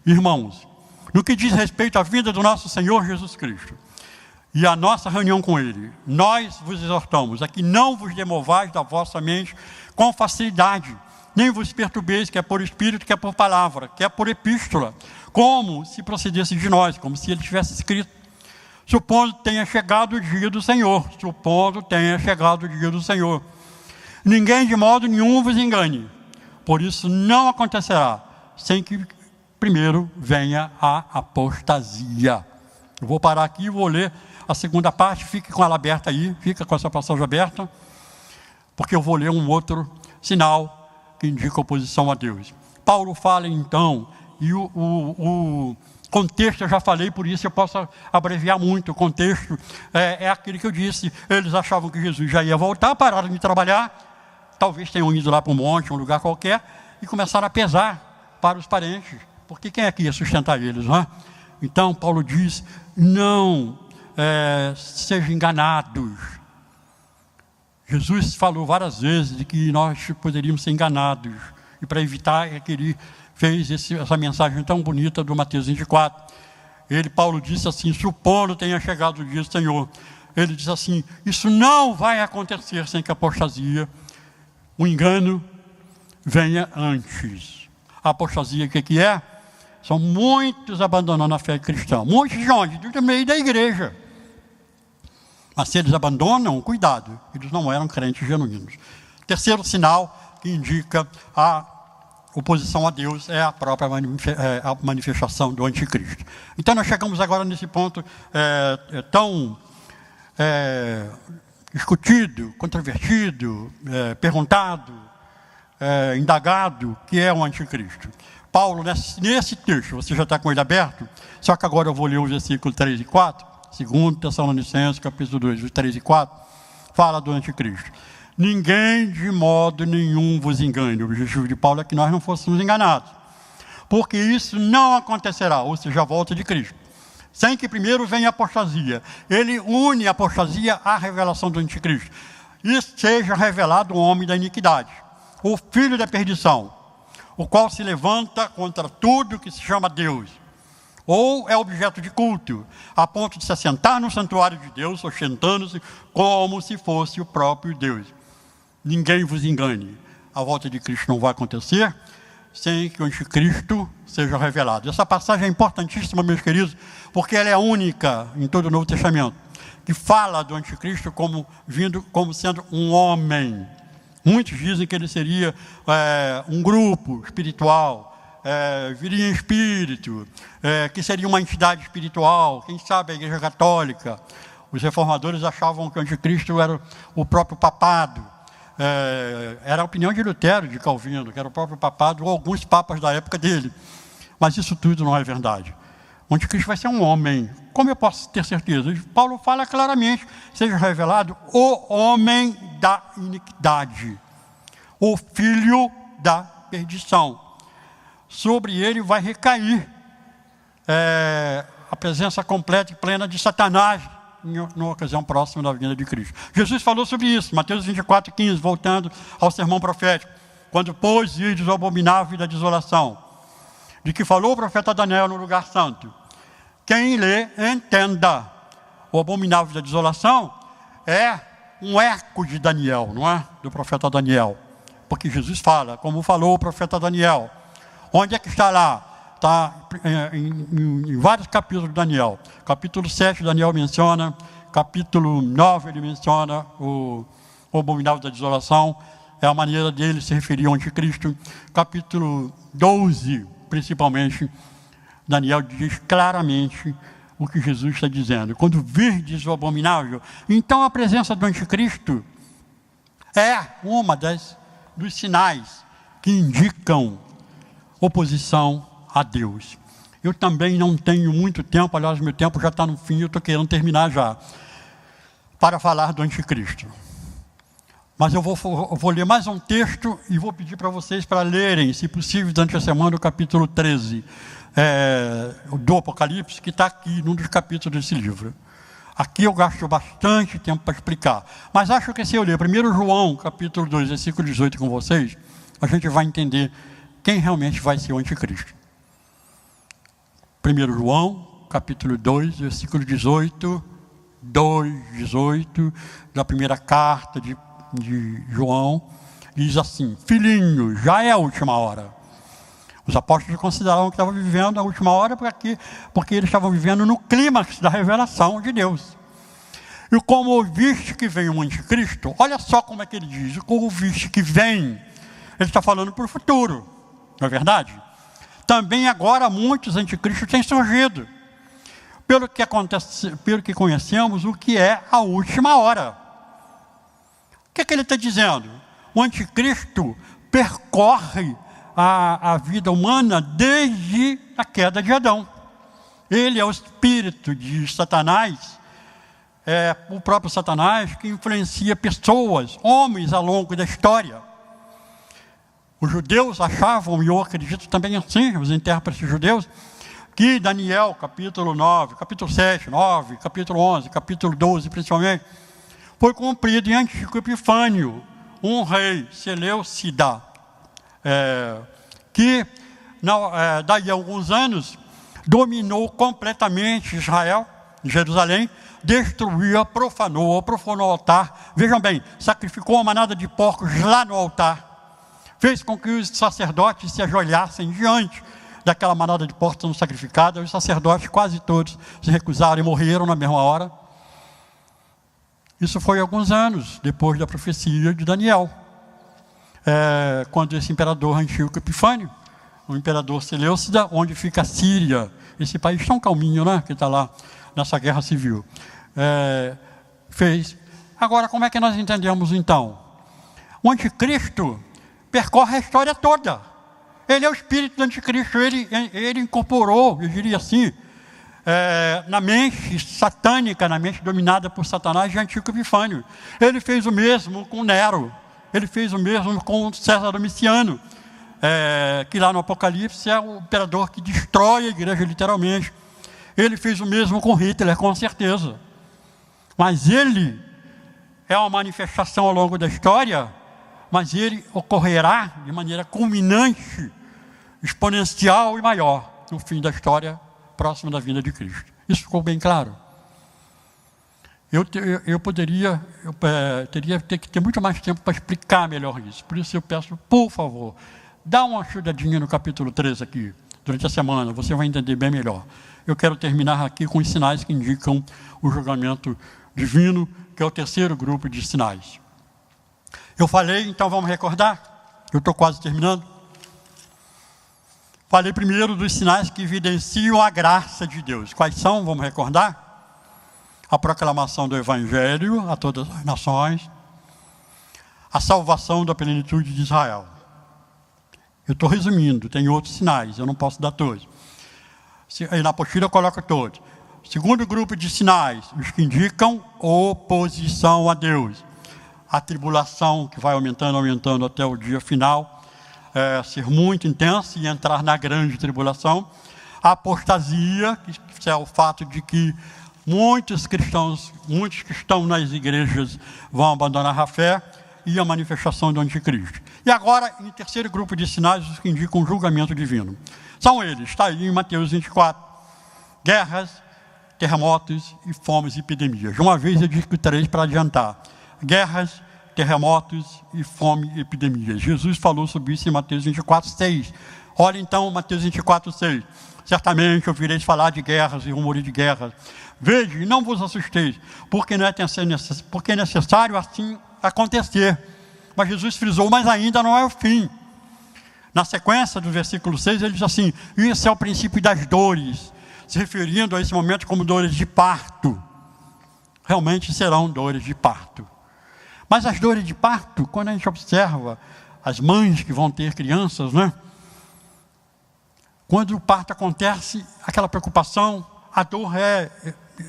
irmãos, no que diz respeito à vida do nosso Senhor Jesus Cristo e à nossa reunião com Ele, nós vos exortamos a que não vos demovais da vossa mente com facilidade, nem vos perturbeis, quer por espírito, quer por palavra, quer por epístola, como se procedesse de nós, como se ele tivesse escrito, supondo tenha chegado o dia do Senhor, Ninguém de modo nenhum vos engane, por isso não acontecerá, sem que primeiro venha a apostasia. Eu vou parar aqui e vou ler a segunda parte, fique com ela aberta aí, fica com essa passagem aberta, porque eu vou ler um outro sinal que indica oposição a Deus. Paulo fala então, e o contexto eu já falei, por isso eu posso abreviar muito. O contexto é aquele que eu disse. Eles achavam que Jesus já ia voltar, pararam de trabalhar, talvez tenham ido lá para um monte, um lugar qualquer, e começaram a pesar para os parentes, porque quem é que ia sustentar eles, não é? Então Paulo diz, não sejam enganados. Jesus falou várias vezes de que nós poderíamos ser enganados, e para evitar é que ele fez essa mensagem tão bonita do Mateus 24. Paulo disse assim, supondo tenha chegado o dia do Senhor, ele diz assim, isso não vai acontecer sem que a apostasia, o engano, venha antes. A apostasia, o que é? São muitos abandonando a fé cristã. Muitos de onde? Do meio da igreja. Mas se eles abandonam, cuidado, eles não eram crentes genuínos. Terceiro sinal que indica a oposição a Deus é a própria manifestação do anticristo. Então nós chegamos agora nesse ponto tão discutido, controvertido, perguntado, indagado, que é o anticristo. Paulo, nesse texto, você já está com ele aberto, só que agora eu vou ler o versículo 3 e 4, 2 Tessalonicenses, capítulo 2, 3 e 4, fala do anticristo. Ninguém de modo nenhum vos engane. O objetivo de Paulo é que nós não fôssemos enganados, porque isso não acontecerá, ou seja, a volta de Cristo, sem que primeiro venha a apostasia. Ele une a apostasia à revelação do anticristo, e seja revelado o homem da iniquidade, o filho da perdição, o qual se levanta contra tudo que se chama Deus, ou é objeto de culto, a ponto de se assentar no santuário de Deus, ostentando-se como se fosse o próprio Deus. Ninguém vos engane. A volta de Cristo não vai acontecer sem que o anticristo seja revelado. Essa passagem é importantíssima, meus queridos, porque ela é única em todo o Novo Testamento, que fala do anticristo como sendo um homem. Muitos dizem que ele seria um grupo espiritual, viria em espírito, que seria uma entidade espiritual, quem sabe a Igreja Católica. Os reformadores achavam que o anticristo era o próprio papado. Era a opinião de Lutero, de Calvino, que era o próprio papado ou alguns papas da época dele. Mas isso tudo não é verdade. O anticristo vai ser um homem. Como eu posso ter certeza? Paulo fala claramente, seja revelado o homem da iniquidade, o filho da perdição. Sobre ele vai recair a presença completa e plena de Satanás, numa ocasião próxima da vinda de Cristo. Jesus falou sobre isso, Mateus 24:15, voltando ao sermão profético, quando pôs ídolos abomináveis da desolação, de que falou o profeta Daniel no lugar santo. Quem lê, entenda. O abominável da desolação é um eco de Daniel, não é? Do profeta Daniel. Porque Jesus fala, como falou o profeta Daniel. Onde é que está lá? Está em vários capítulos de Daniel. Capítulo 7, Daniel menciona. Capítulo 9, ele menciona o abominável da desolação. É a maneira dele se referir ao anticristo. Capítulo 12, principalmente, Daniel diz claramente o que Jesus está dizendo. Quando virdes o abominável, então a presença do anticristo é uma dos sinais que indicam oposição a Deus. Eu também não tenho muito tempo, aliás, meu tempo já está no fim, eu estou querendo terminar já, para falar do anticristo. Mas eu vou ler mais um texto e vou pedir para vocês para lerem, se possível, durante a semana, o capítulo 13 do Apocalipse, que está aqui num dos capítulos desse livro. Aqui eu gasto bastante tempo para explicar. Mas acho que se eu ler 1 João, capítulo 2, versículo 18 com vocês, a gente vai entender quem realmente vai ser o anticristo. 1 João, capítulo 2, versículo 18, 2:18, da primeira carta de João, diz assim: filhinho, já é a última hora. Os apóstolos consideravam que estavam vivendo a última hora porque eles estavam vivendo no clímax da revelação de Deus. E como ouviste que vem o anticristo, olha só como é que ele diz, como ouviste que vem, ele está falando para o futuro, não é verdade? Também agora muitos anticristos têm surgido, pelo que conhecemos, o que é a última hora. O que ele está dizendo? O anticristo percorre a vida humana desde a queda de Adão. Ele é o espírito de Satanás, o próprio Satanás, que influencia pessoas, homens, ao longo da história. Os judeus achavam, e eu acredito também assim, os intérpretes judeus, que Daniel, capítulo 9, capítulo 7, 9, capítulo 11, capítulo 12, principalmente, foi cumprido em Antíoco Epifânio, um rei, Seleucida, que daí a alguns anos dominou completamente Israel, Jerusalém, destruiu, profanou o altar. Vejam bem, sacrificou uma manada de porcos lá no altar, fez com que os sacerdotes se ajoelhassem diante daquela manada de porcos sendo sacrificada. Os sacerdotes, quase todos, se recusaram e morreram na mesma hora. Isso foi alguns anos depois da profecia de Daniel, quando esse imperador Antíoco Epifânio, o imperador Seleucida, onde fica a Síria, esse país tão calminho, né, que está lá nessa guerra civil, fez. Agora, como é que nós entendemos então? O anticristo percorre a história toda. Ele é o espírito do anticristo, ele incorporou, eu diria assim, na mente satânica, na mente dominada por Satanás de Antíoco Epifânio. Ele fez o mesmo com Nero, ele fez o mesmo com César Domiciano, que lá no Apocalipse é o imperador que destrói a igreja literalmente. Ele fez o mesmo com Hitler, com certeza. Mas ele é uma manifestação ao longo da história, mas ele ocorrerá de maneira culminante, exponencial e maior no fim da história próximo da vinda de Cristo. Isso ficou bem claro? Eu teria que ter muito mais tempo para explicar melhor isso. Por isso eu peço, por favor, dá uma ajudadinha no capítulo 3 aqui, durante a semana, você vai entender bem melhor. Eu quero terminar aqui com os sinais que indicam o julgamento divino, que é o terceiro grupo de sinais. Eu falei, então vamos recordar? Eu estou quase terminando. Falei primeiro dos sinais que evidenciam a graça de Deus. Quais são? Vamos recordar? A proclamação do Evangelho a todas as nações, a salvação da plenitude de Israel. Eu estou resumindo, tem outros sinais, eu não posso dar todos. Aí na apostila eu coloco todos. Segundo grupo de sinais, os que indicam oposição a Deus. A tribulação que vai aumentando até o dia final, ser muito intensa e entrar na grande tribulação. A apostasia, que é o fato de que muitos cristãos, muitos que estão nas igrejas vão abandonar a fé, e a manifestação do anticristo. E agora, em terceiro grupo de sinais, os que indicam o julgamento divino. São eles, está aí em Mateus 24. Guerras, terremotos e fomes e epidemias. De uma vez eu digo 3 para adiantar. Guerras, terremotos e fome e epidemias. Jesus falou sobre isso em Mateus 24, 6. Olha então Mateus 24, 6. Certamente ouvireis falar de guerras e rumores de guerras. Veja, e não vos assusteis, porque é necessário assim acontecer. Mas Jesus frisou, mas ainda não é o fim. Na sequência do versículo 6, ele diz assim, isso é o princípio das dores, se referindo a esse momento como dores de parto. Realmente serão dores de parto. Mas as dores de parto, quando a gente observa as mães que vão ter crianças, né? Quando o parto acontece, aquela preocupação, a dor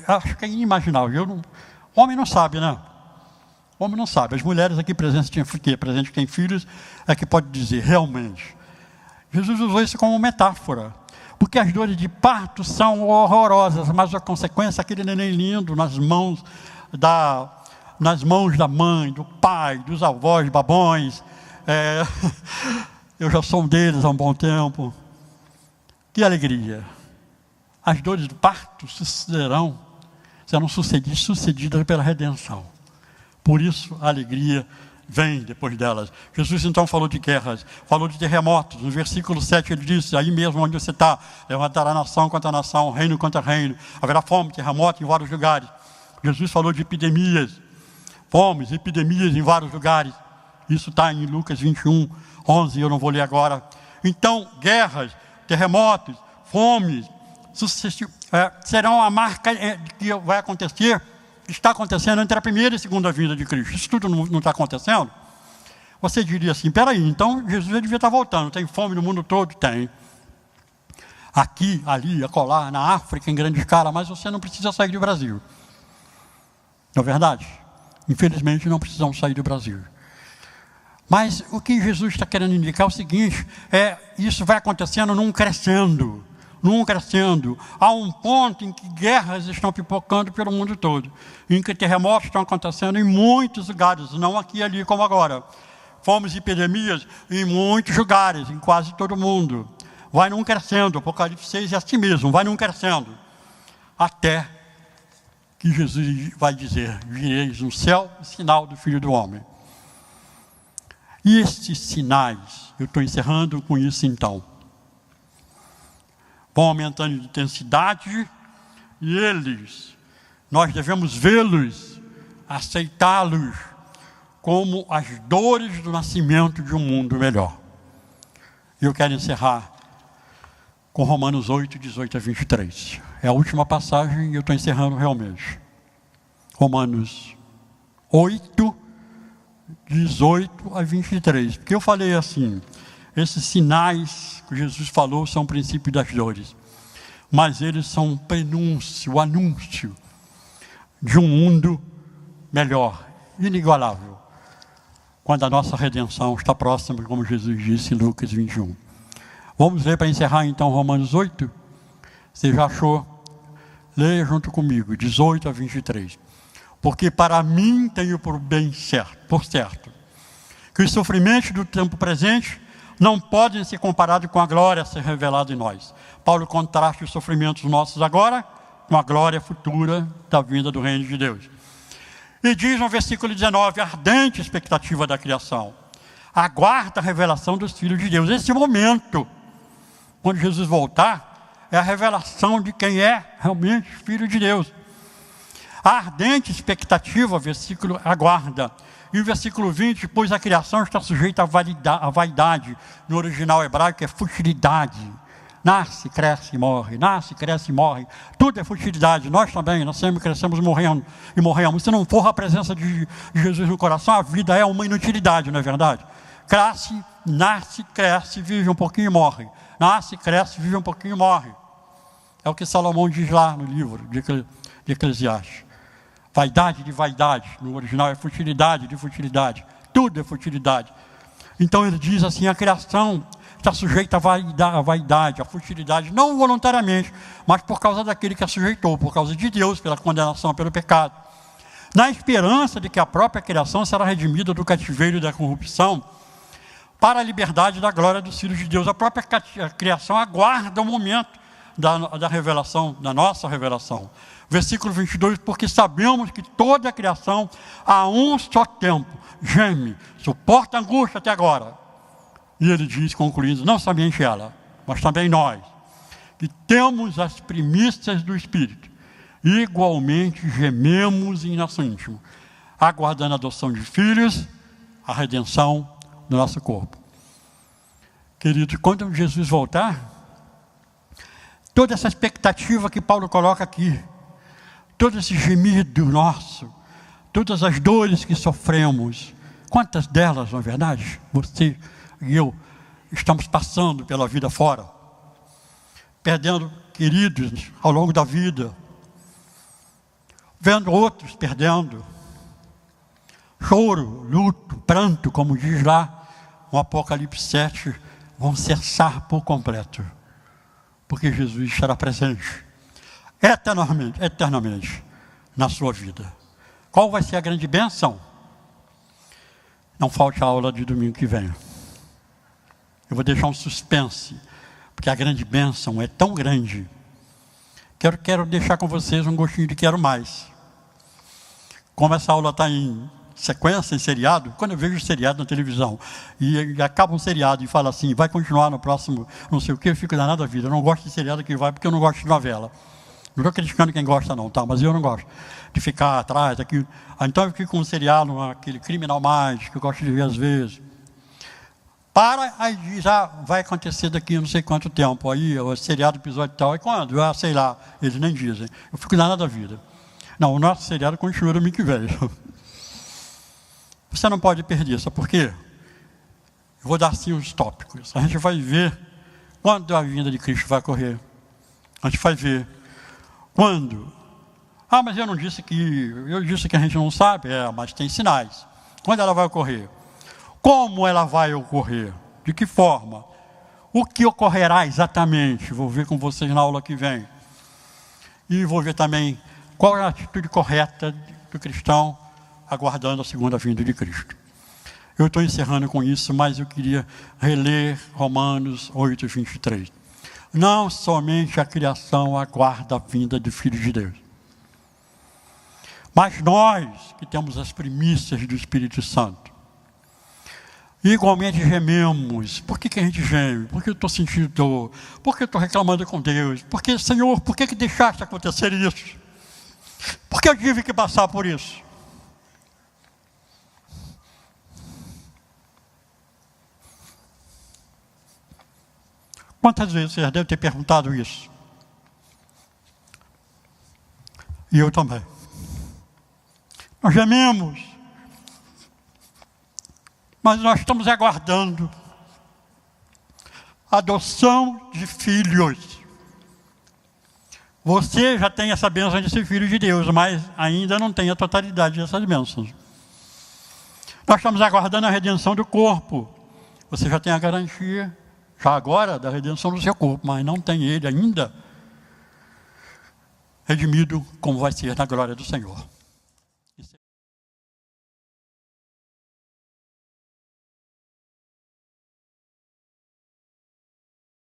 acho que é inimaginável. O homem não sabe, né? O homem não sabe. As mulheres aqui presentes que têm filhos, é que pode dizer, realmente. Jesus usou isso como metáfora. Porque as dores de parto são horrorosas, mas a consequência é aquele neném lindo nas mãos da mãe, do pai, dos avós babões. Eu já sou um deles há um bom tempo. Que alegria! As dores do parto serão sucedidas pela redenção. Por isso, a alegria vem depois delas. Jesus, então, falou de guerras, falou de terremotos. No versículo 7, ele disse, aí mesmo onde você está, levantará nação contra nação, reino contra reino. Haverá fome, terremoto em vários lugares. Jesus falou de epidemias, fomes, epidemias em vários lugares. Isso está em Lucas 21, 11, eu não vou ler agora. Então, guerras, terremotos, fomes, serão a marca que vai acontecer, está acontecendo entre a primeira e a segunda vinda de Cristo. Isso tudo não está acontecendo? Você diria assim, peraí, então Jesus devia estar voltando. Tem fome no mundo todo? Tem. Aqui, ali, acolá, na África, em grande escala, mas você não precisa sair do Brasil. Não é verdade? Infelizmente, não precisamos sair do Brasil. Mas o que Jesus está querendo indicar é o seguinte, isso vai acontecendo num crescendo. Há um ponto em que guerras estão pipocando pelo mundo todo, em que terremotos estão acontecendo em muitos lugares, não aqui e ali como agora. Fomes e epidemias em muitos lugares, em quase todo mundo. Vai num crescendo, Apocalipse 6 é assim mesmo, vai num crescendo. Até que Jesus vai dizer, vireis no céu o sinal do Filho do Homem. E estes sinais, eu estou encerrando com isso então, vão aumentando de intensidade e nós devemos vê-los, aceitá-los como as dores do nascimento de um mundo melhor. E eu quero encerrar com Romanos 8, 18 a 23. É a última passagem e eu estou encerrando realmente. Romanos 8, 18 a 23. Porque eu falei assim, esses sinais que Jesus falou são o princípio das dores. Mas eles são um prenúncio, o anúncio de um mundo melhor, inigualável. Quando a nossa redenção está próxima, como Jesus disse em Lucas 21. Vamos ler para encerrar então Romanos 8? Você já achou? Leia junto comigo, 18 a 23. Porque para mim tenho por certo, que os sofrimentos do tempo presente não podem ser comparados com a glória a ser revelada em nós. Paulo contrasta os sofrimentos nossos agora com a glória futura da vinda do reino de Deus. E diz no versículo 19, a ardente expectativa da criação. Aguarda a revelação dos filhos de Deus. Esse momento, quando Jesus voltar, é a revelação de quem é realmente filho de Deus. A ardente expectativa, versículo aguarda. E o versículo 20, pois a criação está sujeita à vaidade. No original hebraico é futilidade. Nasce, cresce e morre. Nasce, cresce e morre. Tudo é futilidade. Nós também nascemos, crescemos, morrendo e morremos. Se não for a presença de Jesus no coração, a vida é uma inutilidade, não é verdade? Cresce, nasce, cresce, vive um pouquinho e morre. Nasce, cresce, vive um pouquinho e morre. É o que Salomão diz lá no livro de Eclesiastes. Vaidade de vaidade, no original é futilidade de futilidade, tudo é futilidade. Então ele diz assim, a criação está sujeita à vaidade, à futilidade, não voluntariamente, mas por causa daquele que a sujeitou, por causa de Deus, pela condenação, pelo pecado. Na esperança de que a própria criação será redimida do cativeiro e da corrupção, para a liberdade da glória dos filhos de Deus. A própria criação aguarda o momento da revelação, da nossa revelação. Versículo 22, porque sabemos que toda a criação, a um só tempo, geme, suporta a angústia até agora. E ele diz, concluindo, não somente ela, mas também nós, que temos as primícias do Espírito, igualmente gememos em nosso íntimo, aguardando a adoção de filhos, a redenção do nosso corpo. Querido, quando Jesus voltar, toda essa expectativa que Paulo coloca aqui, todo esse gemido nosso, todas as dores que sofremos, quantas delas, não é verdade? Você e eu estamos passando pela vida fora, perdendo queridos ao longo da vida, vendo outros perdendo, choro, luto, pranto, como diz lá no Apocalipse 7, vão cessar por completo, porque Jesus estará presente eternamente na sua vida. Qual vai ser a grande bênção? Não falte a aula de domingo que vem. Eu vou deixar um suspense, porque a grande bênção é tão grande. Quero deixar com vocês um gostinho de quero mais. Como essa aula está em sequência, em seriado, quando eu vejo seriado na televisão, e acaba um seriado e fala assim, vai continuar no próximo, não sei o que, eu fico danado da vida. Eu não gosto de seriado que vai, porque eu não gosto de novela. Não estou criticando quem gosta não, tá? Mas eu não gosto de ficar atrás daquilo. Então eu fico com um seriado, aquele Criminal Minds, que eu gosto de ver às vezes. Aí diz, vai acontecer daqui não sei quanto tempo. Aí o seriado, episódio tal, e quando? Sei lá, eles nem dizem. Eu fico danado da vida. Não, o nosso seriado continua domingo que vem. Você não pode perder, sabe por quê? Eu vou dar assim os tópicos. A gente vai ver quando a vinda de Cristo vai ocorrer. A gente vai ver quando. Mas eu não disse que... Eu disse que a gente não sabe. Mas tem sinais. Quando ela vai ocorrer? Como ela vai ocorrer? De que forma? O que ocorrerá exatamente? Vou ver com vocês na aula que vem. E vou ver também qual é a atitude correta do cristão aguardando a segunda vinda de Cristo. Eu estou encerrando com isso, mas eu queria reler Romanos 8, 23. Não somente a criação aguarda a vinda do Filho de Deus, mas nós que temos as primícias do Espírito Santo, igualmente gememos. Por que a gente geme? Porque eu estou sentindo dor, porque eu estou reclamando com Deus, porque, Senhor, por que deixaste acontecer isso? Por que eu tive que passar por isso? Quantas vezes você já deve ter perguntado isso? E eu também. Nós gememos, mas nós estamos aguardando a adoção de filhos. Você já tem essa bênção de ser filho de Deus, mas ainda não tem a totalidade dessas bênçãos. Nós estamos aguardando a redenção do corpo. Você já tem a garantia, já agora, da redenção do seu corpo, mas não tem ele ainda redimido como vai ser na glória do Senhor.